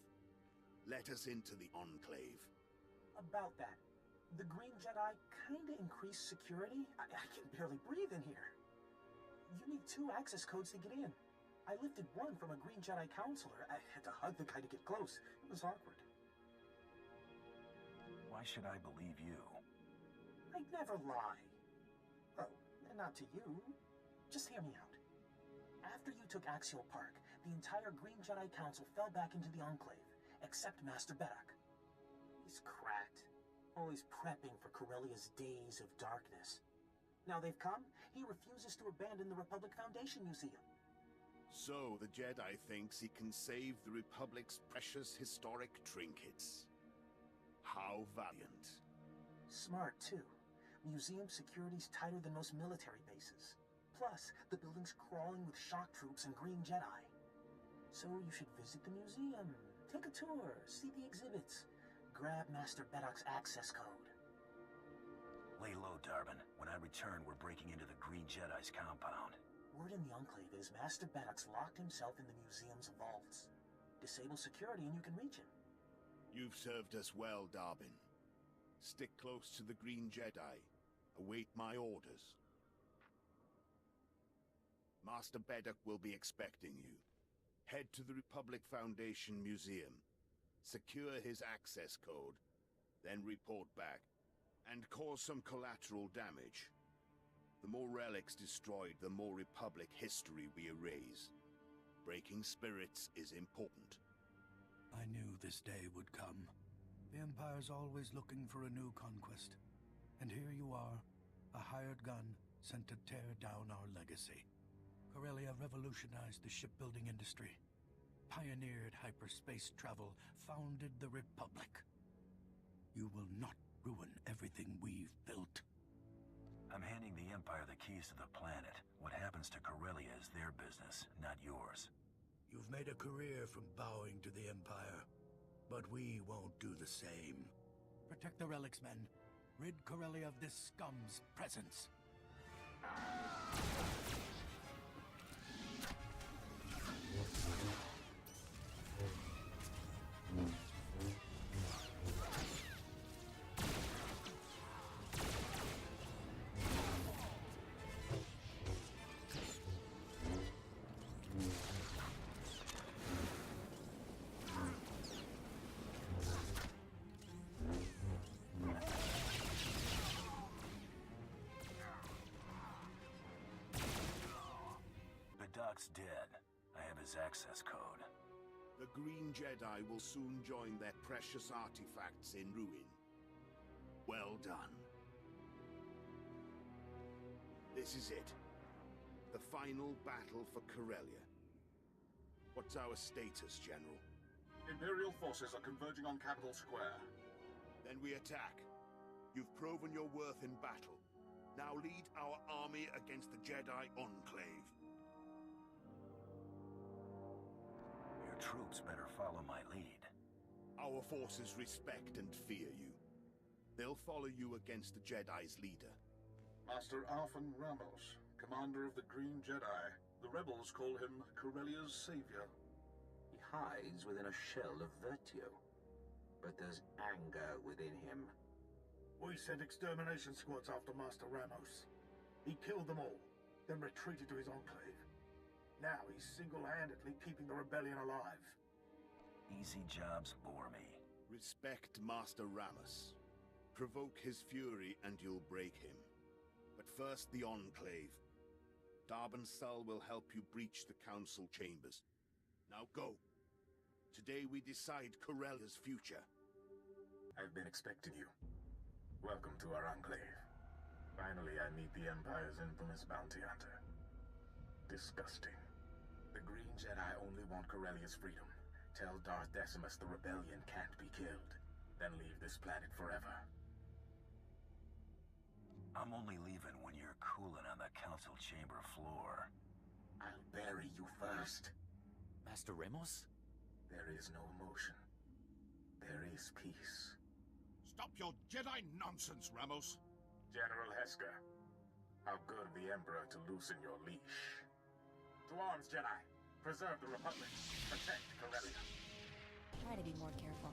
Let us into the Enclave.
About that, the Green Jedi kinda increased security. I can barely breathe in here. You need 2 access codes to get in. I lifted one from a Green Jedi counselor. I had to hug the guy to get close. It was awkward.
Why should I believe you?
I'd never lie. Well, not to you. Just hear me out. After you took Axial Park, the entire Green Jedi Council fell back into the Enclave, except Master Beddock. He's cracked, always prepping for Corellia's days of darkness. Now they've come, he refuses to abandon the Republic Foundation Museum.
So the Jedi thinks he can save the Republic's precious historic trinkets. How valiant.
Smart, too. Museum security's tighter than most military bases. Plus, the building's crawling with shock troops and Green Jedi. So you should visit the museum, take a tour, see the exhibits, grab Master Beddock's access code.
Lay low, Darben. When I return, we're breaking into the Green Jedi's compound.
Word in the Enclave is Master Beddock's locked himself in the museum's vaults. Disable security and you can reach him.
You've served us well, Darben. Stick close to the Green Jedi. Await my orders. Master Beddock will be expecting you. Head to the Republic Foundation Museum. Secure his access code. Then report back. And cause some collateral damage. The more relics destroyed, the more Republic history we erase. Breaking spirits is important.
I knew this day would come. The Empire's always looking for a new conquest. And here you are, a hired gun sent to tear down our legacy. Corellia revolutionized the shipbuilding industry, pioneered hyperspace travel, founded the Republic. You will not ruin everything we've built.
I'm handing the Empire the keys to the planet. What happens to Corellia is their business, not yours.
You've made a career from bowing to the Empire, but we won't do the same. Protect the relics, men. Rid Corellia of this scum's presence.
Beddock's dead. I have his access code.
The Green Jedi will soon join their precious artifacts in ruin. Well done. This is it. The final battle for Corellia. What's our status, General?
Imperial forces are converging on Capital Square.
Then we attack. You've proven your worth in battle. Now lead our army against the Jedi Enclave.
Your troops better follow my lead.
Our forces respect and fear you. They'll follow you against the Jedi's leader.
Master Alphen Ramos, commander of the Green Jedi. The rebels call him Corellia's savior.
He hides within a shell of virtue, but there's anger within him.
We sent extermination squads after Master Ramos. He killed them all, then retreated to his enclave. Now he's single-handedly keeping the rebellion alive.
Easy jobs bore me.
Respect Master Ramos. Provoke his fury and you'll break him. But first, the Enclave. Darben's cell will help you breach the Council chambers. Now go. Today we decide Corellia's future.
I've been expecting you. Welcome to our Enclave. Finally, I meet the Empire's infamous bounty hunter. Disgusting. The Green Jedi only want Corellia's freedom. Tell Darth Decimus the rebellion can't be killed. Then leave this planet forever.
I'm only leaving when you're cooling on the Council chamber floor.
I'll bury you first.
Master Ramos?
There is no emotion. There is peace.
Stop your Jedi nonsense, Ramos!
General Hesker, how good of the Emperor to loosen your leash. To arms, Jedi! Preserve the Republic. Protect Corellia.
Try to be more careful.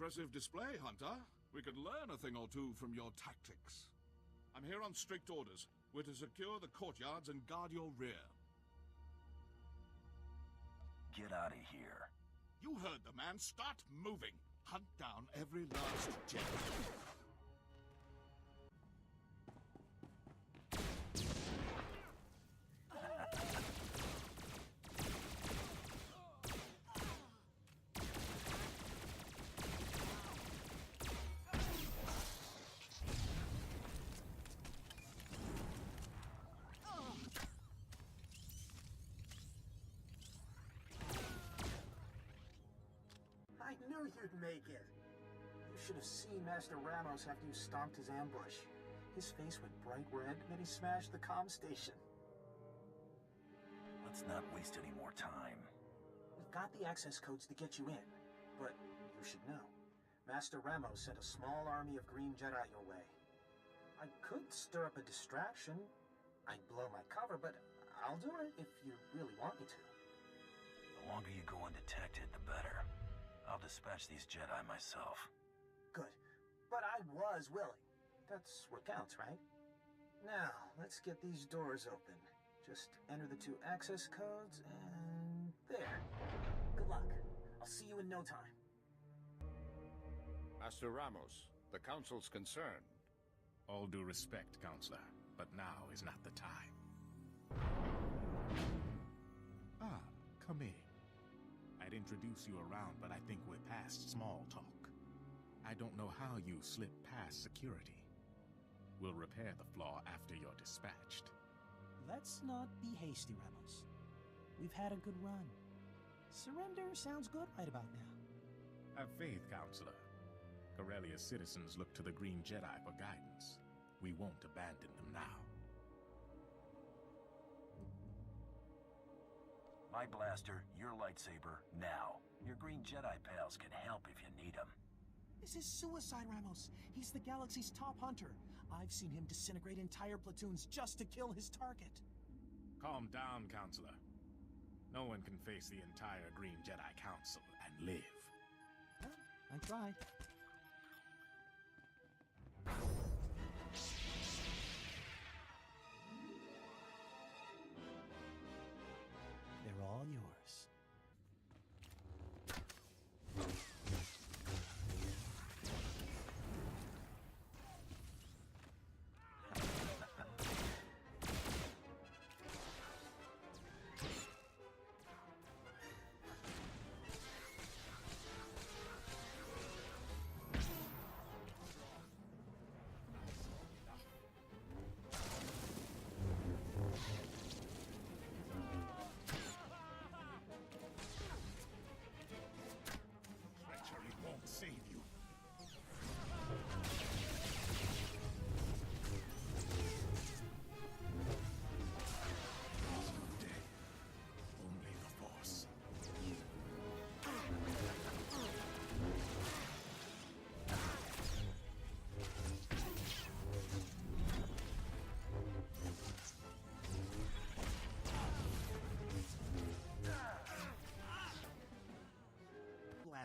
Impressive display, Hunter. We could learn a thing or two from your tactics. I'm here on strict orders. We're to secure the courtyards and guard your rear.
Get out of here.
You heard the man. Start moving. Hunt down every last Jedi.
I knew you'd make it. You should have seen Master Ramos after you stomped his ambush. His face went bright red, then he smashed the comm station.
Let's not waste any more time.
We've got the access codes to get you in, but you should know. Master Ramos sent a small army of Green Jedi your way. I could stir up a distraction. I'd blow my cover, but I'll do it if you really want me to.
The longer you go undetected, the better. I'll dispatch these Jedi myself.
Good. But I was willing. That's what counts, right? Now, let's get these doors open. Just enter the 2 access codes, and there. Good luck. I'll see you in no time.
Master Ramos, the Council's concerned.
All due respect, Counselor, but now is not the time. Ah, come in. I'd introduce you around, but I think we're past small talk. I don't know how you slipped past security. We'll repair the flaw after you're dispatched.
Let's not be hasty, Ramos. We've had a good run. Surrender sounds good right about now.
Have faith, Counselor. Corellia's citizens look to the Green Jedi for guidance. We won't abandon them now.
My blaster, your lightsaber, now. Your Green Jedi pals can help if you need them.
This is suicide, Ramos. He's the galaxy's top hunter. I've seen him disintegrate entire platoons just to kill his target.
Calm down, Counselor. No one can face the entire Green Jedi Council and live.
Well, I tried. They're all yours.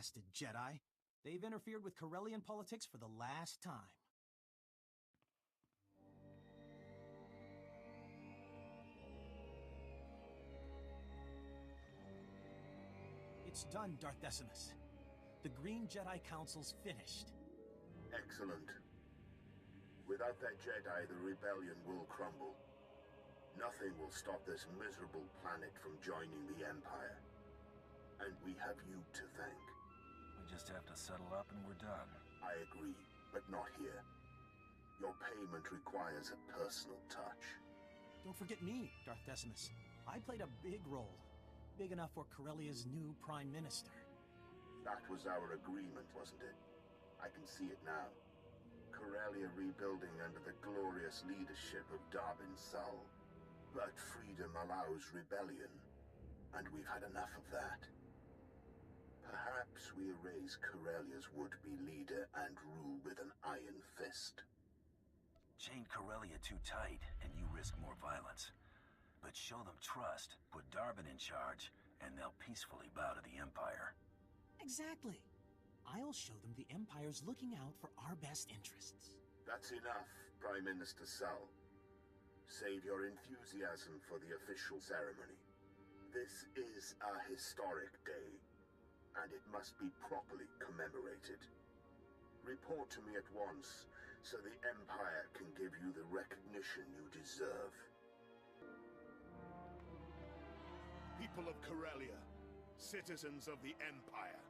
blasted Jedi. They've interfered with Corellian politics for the last time. It's done, Darth Decimus. The Green Jedi Council's finished.
Excellent. Without that Jedi, the rebellion will crumble. Nothing will stop this miserable planet from joining the Empire. And we have you to thank.
We just have to settle up and we're done.
I agree, but not here. Your payment requires a personal touch.
Don't forget me, Darth Decimus. I played a big role. Big enough for Corellia's new Prime Minister.
That was our agreement, wasn't it? I can see it now. Corellia rebuilding under the glorious leadership of Darbin Sul. But freedom allows rebellion, and we've had enough of that. Perhaps we erase Corellia's would-be leader and rule with an iron fist.
Chain Corellia too tight, and you risk more violence. But show them trust, put Darbin in charge, and they'll peacefully bow to the Empire.
Exactly. I'll show them the Empire's looking out for our best interests.
That's enough, Prime Minister Sul. Save your enthusiasm for the official ceremony. This is a historic day, and it must be properly commemorated. Report to me at once, so the Empire can give you the recognition you deserve. People of Corellia, citizens of the Empire,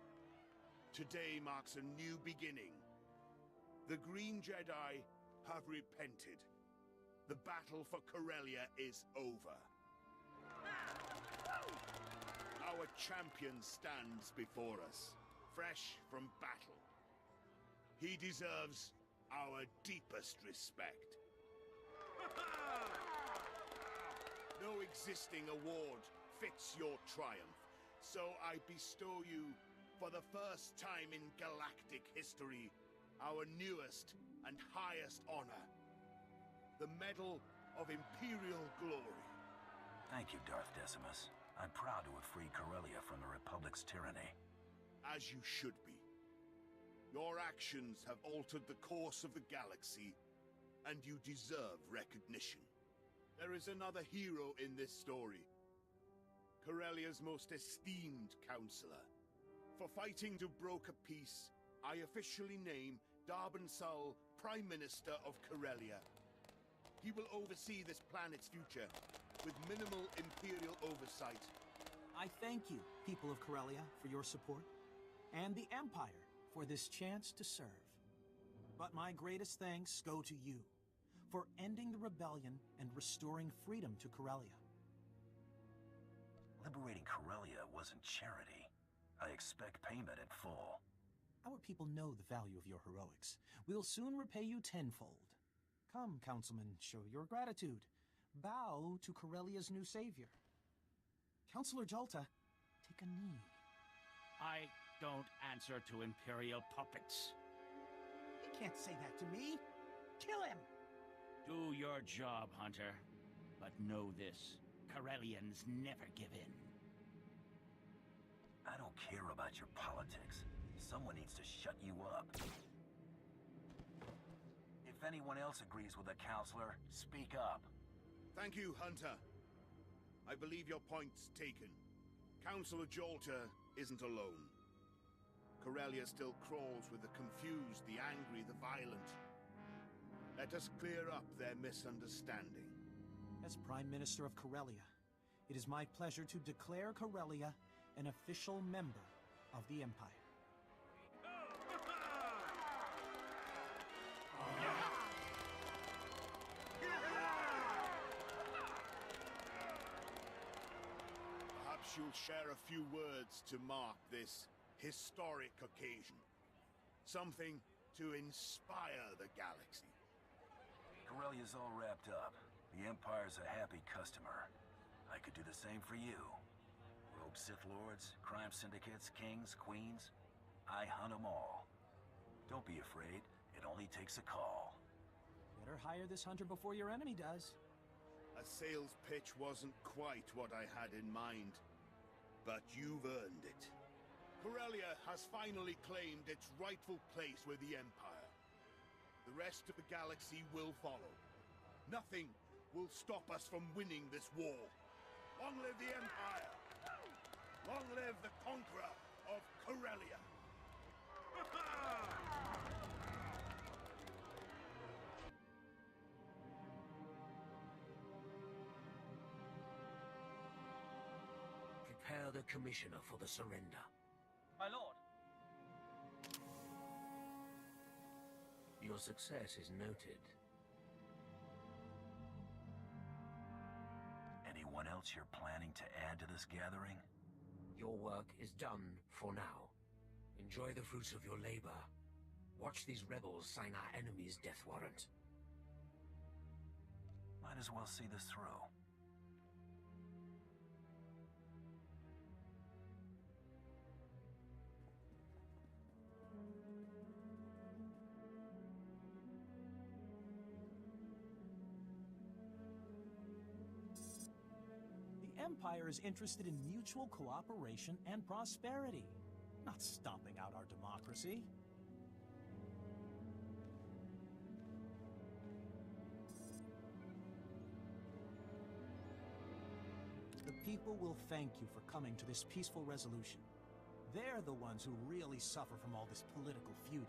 today marks a new beginning. The Green Jedi have repented. The battle for Corellia is over. Our champion stands before us, fresh from battle. He deserves our deepest respect. No existing award fits your triumph, so I bestow you, for the first time in galactic history, our newest and highest honor, the Medal of Imperial Glory.
Thank you, Darth Decimus. I'm proud to have freed Corellia from the Republic's tyranny.
As you should be. Your actions have altered the course of the galaxy, and you deserve recognition. There is another hero in this story. Corellia's most esteemed counselor. For fighting to broker peace, I officially name Darbin Sul Prime Minister of Corellia. He will oversee this planet's future, with minimal Imperial oversight.
I thank you, people of Corellia, for your support, and the Empire for this chance to serve. But my greatest thanks go to you, for ending the rebellion and restoring freedom to Corellia.
Liberating Corellia wasn't charity. I expect payment in full.
Our people know the value of your heroics. We'll soon repay you tenfold. Come, Councilman, show your gratitude. Bow to Corellia's new savior. Counselor Jalta, take a knee.
I don't answer to Imperial puppets.
You can't say that to me. Kill him!
Do your job, Hunter. But know this. Corellians never give in.
I don't care about your politics. Someone needs to shut you up. If anyone else agrees with the Counselor, speak up.
Thank you, Hunter. I believe your point's taken. Counselor Jalta isn't alone. Corellia still crawls with the confused, the angry, the violent. Let us clear up their misunderstanding.
As Prime Minister of Corellia, it is my pleasure to declare Corellia an official member of the Empire.
Perhaps you'll share a few words to mark this historic occasion. Something to inspire the galaxy.
Corellia's all wrapped up. The Empire's a happy customer. I could do the same for you. Rogue Sith Lords, crime syndicates, kings, queens. I hunt them all. Don't be afraid. It only takes a call.
Better hire this hunter before your enemy does.
A sales pitch wasn't quite what I had in mind, but you've earned it. Corellia has finally claimed its rightful place with the Empire. The rest of the galaxy will follow. Nothing will stop us from winning this war. Long live the Empire! Long live the conqueror of Corellia!
Prepare the Commissioner for the surrender.
My lord.
Your success is noted.
Anyone else you're planning to add to this gathering?
Your work is done for now. Enjoy the fruits of your labor. Watch these rebels sign our enemy's death warrant.
Might as well see this through.
The Empire is interested in mutual cooperation and prosperity, not stomping out our democracy. The people will thank you for coming to this peaceful resolution. They're the ones who really suffer from all this political feuding.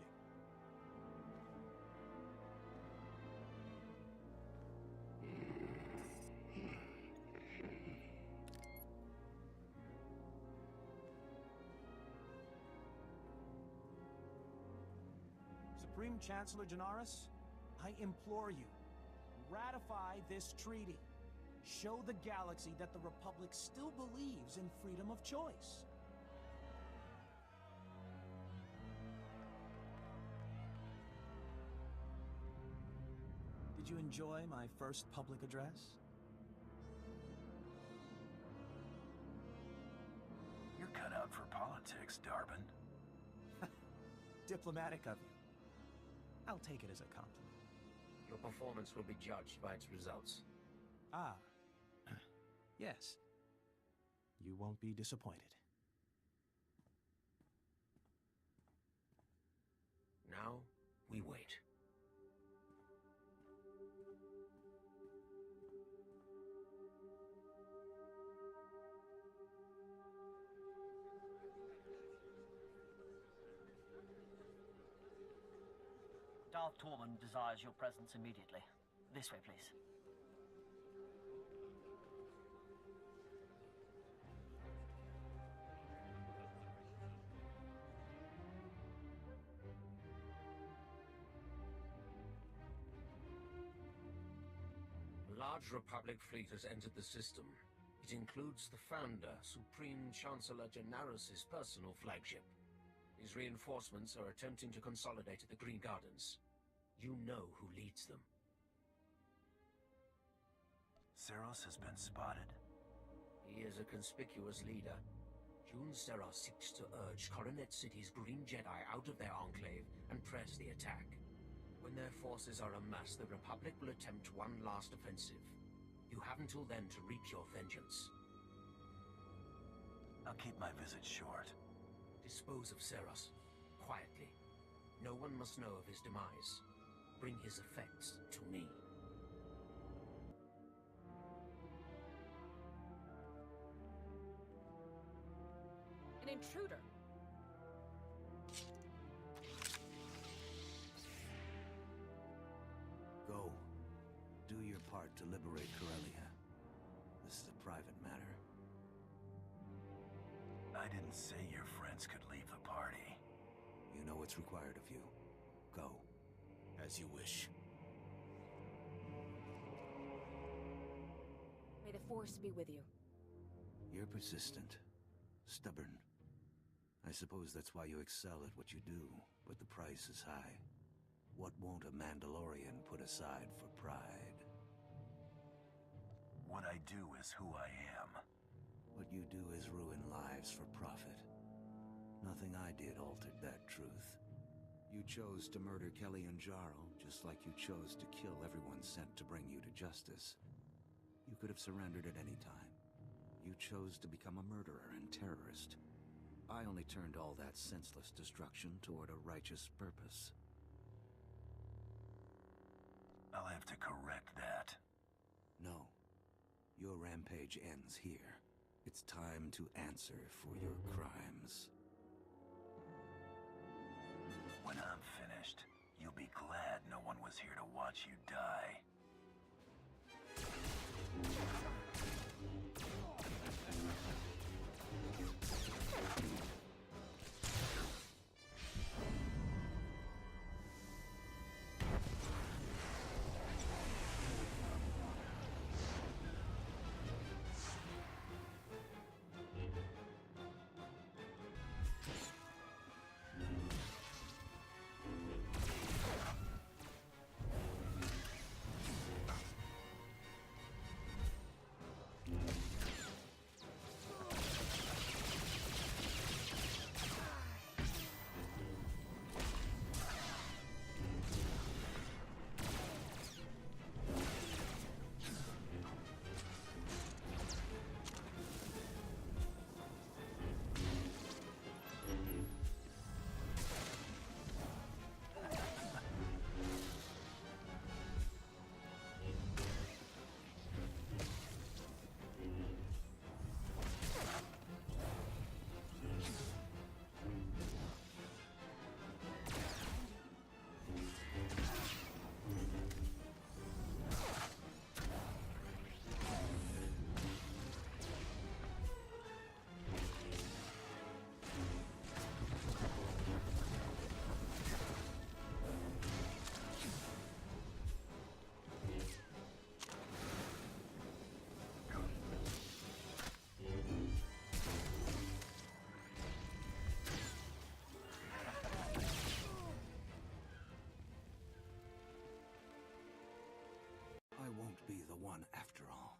Supreme Chancellor Janaris, I implore you, ratify this treaty. Show the galaxy that the Republic still believes in freedom of choice. Did you enjoy my first public address?
You're cut out for politics, Darbin.
Diplomatic of you. I'll take it as a compliment.
Your performance will be judged by its results.
Ah. Yes. You won't be disappointed.
Now, we wait.
Darth Tormund desires your presence immediately. This way, please.
A large Republic fleet has entered the system. It includes the founder, Supreme Chancellor Janaris' personal flagship. These reinforcements are attempting to consolidate at the Green Gardens. You know who leads them.
Seros has been spotted.
He is a conspicuous leader. Jun Seros seeks to urge Coronet City's Green Jedi out of their enclave and press the attack. When their forces are amassed, the Republic will attempt one last offensive. You have until then to wreak your vengeance.
I'll keep my visit short.
Dispose of Seros, quietly. No one must know of his demise. Bring his effects to me.
An intruder.
Go. Do your part to liberate Corellia. This is a private matter.
I didn't say your friends could leave the party.
You know what's required of you. Go. As you wish.
May the Force be with you.
You're persistent. Stubborn. I suppose that's why you excel at what you do, but the price is high. What won't a Mandalorian put aside for pride?
What I do is who I am.
What you do is ruin lives for profit. Nothing I did altered that truth. You chose to murder Kelly and Jarl, just like you chose to kill everyone sent to bring you to justice. You could have surrendered at any time. You chose to become a murderer and terrorist.
I only turned all that senseless destruction toward a righteous purpose.
I'll have to correct that.
No. Your rampage ends here. It's time to answer for your crimes.
When I'm finished, you'll be glad no one was here to watch you die.
I won't be the one after all.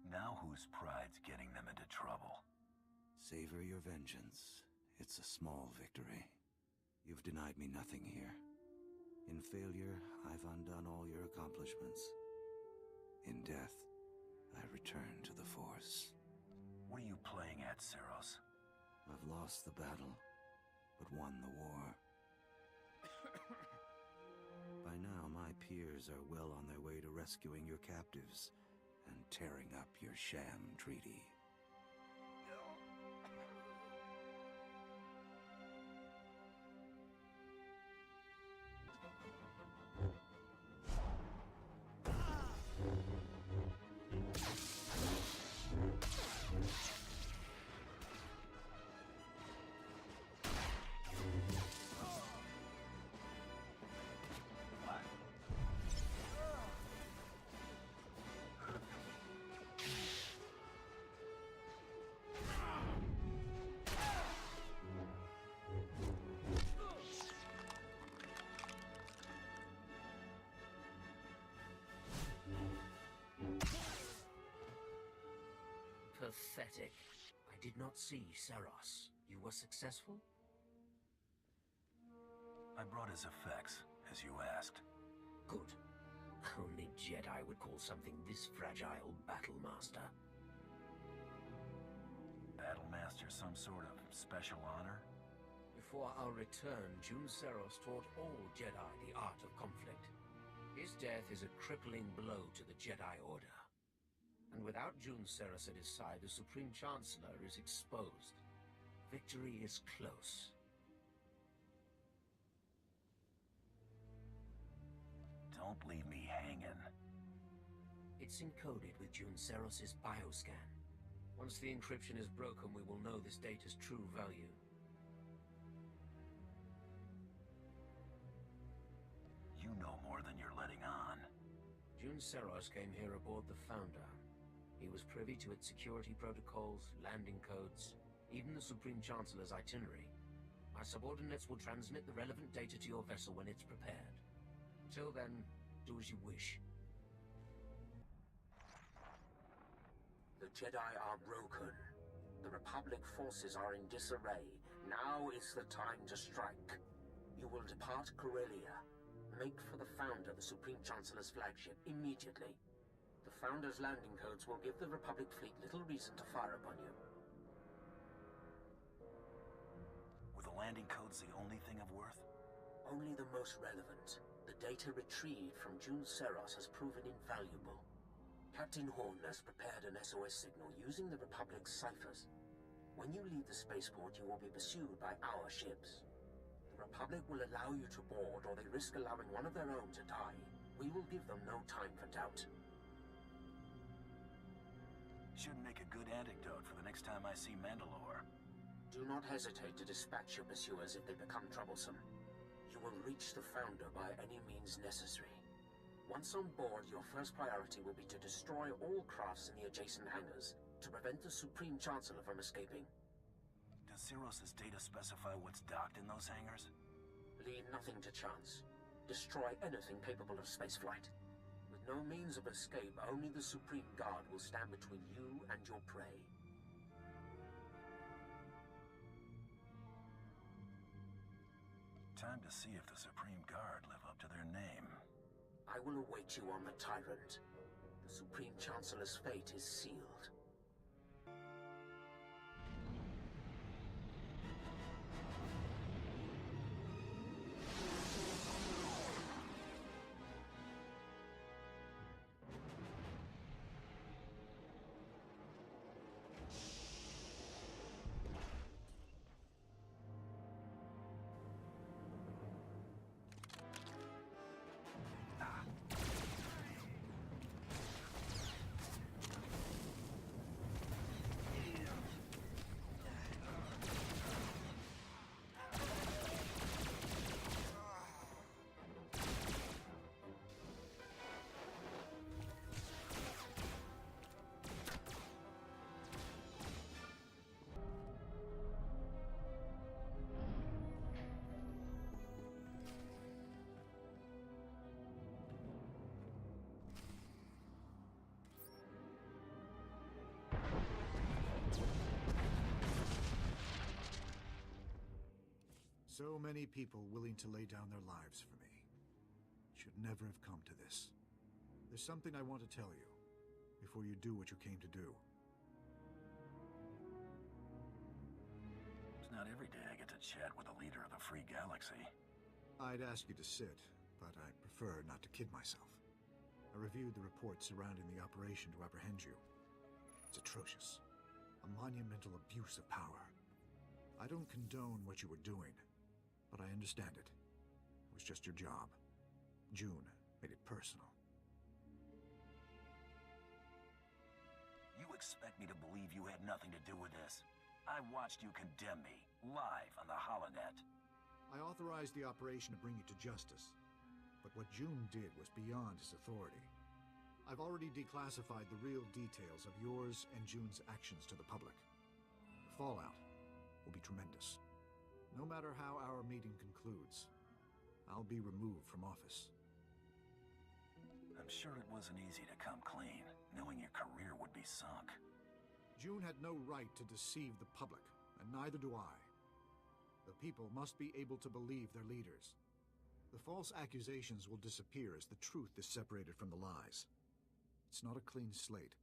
Now whose pride's getting them into trouble?
Savor your vengeance. It's a small victory. You've denied me nothing here. In failure, I've undone all your accomplishments. In death, I return to the Force.
What are you playing at, Seros?
I've lost the battle, but won the war. By now, my peers are well on their way to rescuing your captives and tearing up your sham treaty.
Pathetic. I did not see Seros. You were successful?
I brought his effects, as you asked.
Good. Only Jedi would call something this fragile Battlemaster.
Battlemaster some sort of special honor?
Before our return, Jun Seros taught all Jedi the art of conflict. His death is a crippling blow to the Jedi Order. And without Jun Seros at his side, the Supreme Chancellor is exposed. Victory is close.
Don't leave me hanging.
It's encoded with Jun Seros' bioscan. Once the encryption is broken, we will know this data's true value.
You know more than you're letting on.
Jun Seros came here aboard the Founder. He was privy to its security protocols, landing codes, even the Supreme Chancellor's itinerary. My subordinates will transmit the relevant data to your vessel when it's prepared. Till then, do as you wish. The Jedi are broken. The Republic forces are in disarray. Now is the time to strike. You will depart Corellia. Make for the Founder, the Supreme Chancellor's flagship, immediately. The Founder's landing codes will give the Republic fleet little reason to fire upon you.
Were the landing codes the only thing of worth?
Only the most relevant. The data retrieved from June Seros has proven invaluable. Captain Horn has prepared an SOS signal using the Republic's ciphers. When you leave the spaceport, you will be pursued by our ships. The Republic will allow you to board, or they risk allowing one of their own to die. We will give them no time for doubt.
Should make a good anecdote for the next time I see Mandalore.
Do not hesitate to dispatch your pursuers if they become troublesome. You will reach the Founder by any means necessary. Once on board, your first priority will be to destroy all crafts in the adjacent hangars, to prevent the Supreme Chancellor from escaping.
Does Seros' data specify what's docked in those hangars?
Leave nothing to chance. Destroy anything capable of spaceflight. With no means of escape, only the Supreme Guard will stand between you and your prey.
Time to see if the Supreme Guard live up to their name.
I will await you on the Tyrant. The Supreme Chancellor's fate is sealed.
So many people willing to lay down their lives for me. Should never have come to this. There's something I want to tell you, before you do what you came to do.
It's not every day I get to chat with the leader of the Free Galaxy.
I'd ask you to sit, but I prefer not to kid myself. I reviewed the reports surrounding the operation to apprehend you. It's atrocious. A monumental abuse of power. I don't condone what you were doing, but I understand it. It was just your job. June made it personal.
You expect me to believe you had nothing to do with this? I watched you condemn me, live on the holonet.
I authorized the operation to bring you to justice, but what June did was beyond his authority. I've already declassified the real details of yours and June's actions to the public. The fallout will be tremendous. No matter how our meeting concludes, I'll be removed from office.
I'm sure it wasn't easy to come clean, knowing your career would be sunk.
June had no right to deceive the public, and neither do I. The people must be able to believe their leaders. The false accusations will disappear as the truth is separated from the lies. It's not a clean slate,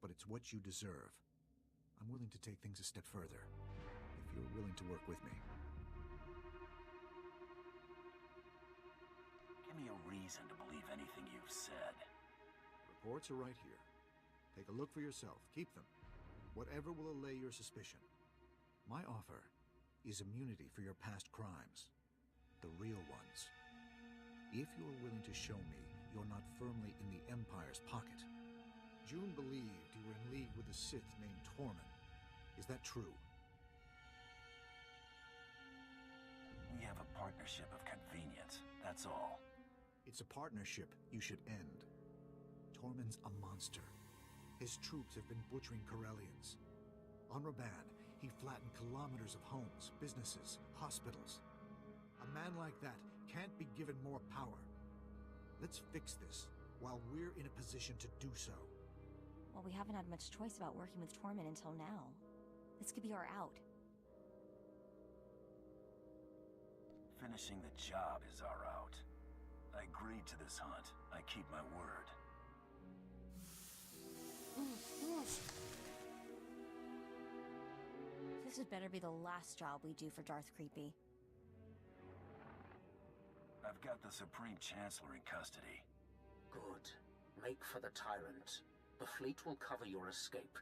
but it's what you deserve. I'm willing to take things a step further, if you're willing to work with me.
Give me a reason to believe anything you've said.
Reports are right here. Take a look for yourself. Keep them. Whatever will allay your suspicion. My offer is immunity for your past crimes. The real ones. If you're willing to show me you're not firmly in the Empire's pocket. June believed you were in league with a Sith named Tormund. Is that true?
We have a partnership of convenience, that's all.
It's a partnership you should end. Tormund's a monster. His troops have been butchering Corellians. On Raban, he flattened kilometers of homes, businesses, hospitals. A man like that can't be given more power. Let's fix this while we're in a position to do so.
Well, we haven't had much choice about working with Tormund until now. This could be our out.
Finishing the job is our out. I agreed to this hunt. I keep my word.
This had better be the last job we do for Darth Creepy.
I've got the Supreme Chancellor in custody.
Good. Make for the Tyrant. The fleet will cover your escape.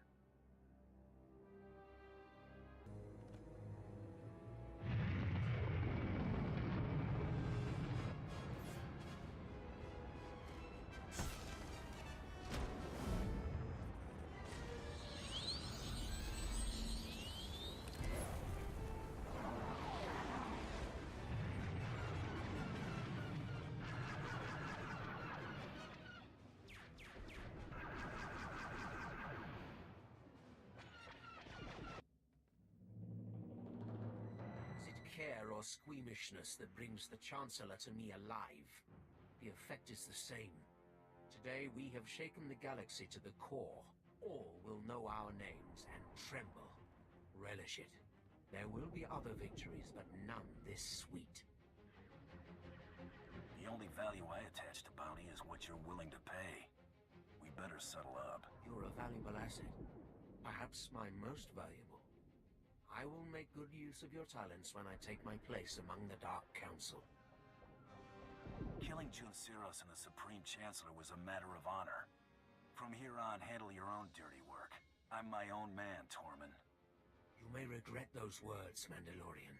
Care or squeamishness that brings the Chancellor to me alive. The effect is the same. Today we have shaken the galaxy to the core. All will know our names and tremble. Relish it. There will be other victories, but none this sweet.
The only value I attach to bounty is what you're willing to pay. We better settle up.
You're a valuable asset. Perhaps my most valuable. I will make good use of your talents when I take my place among the Dark Council.
Killing Junceros and the Supreme Chancellor was a matter of honor. From here on, handle your own dirty work. I'm my own man, Tormund.
You may regret those words, Mandalorian.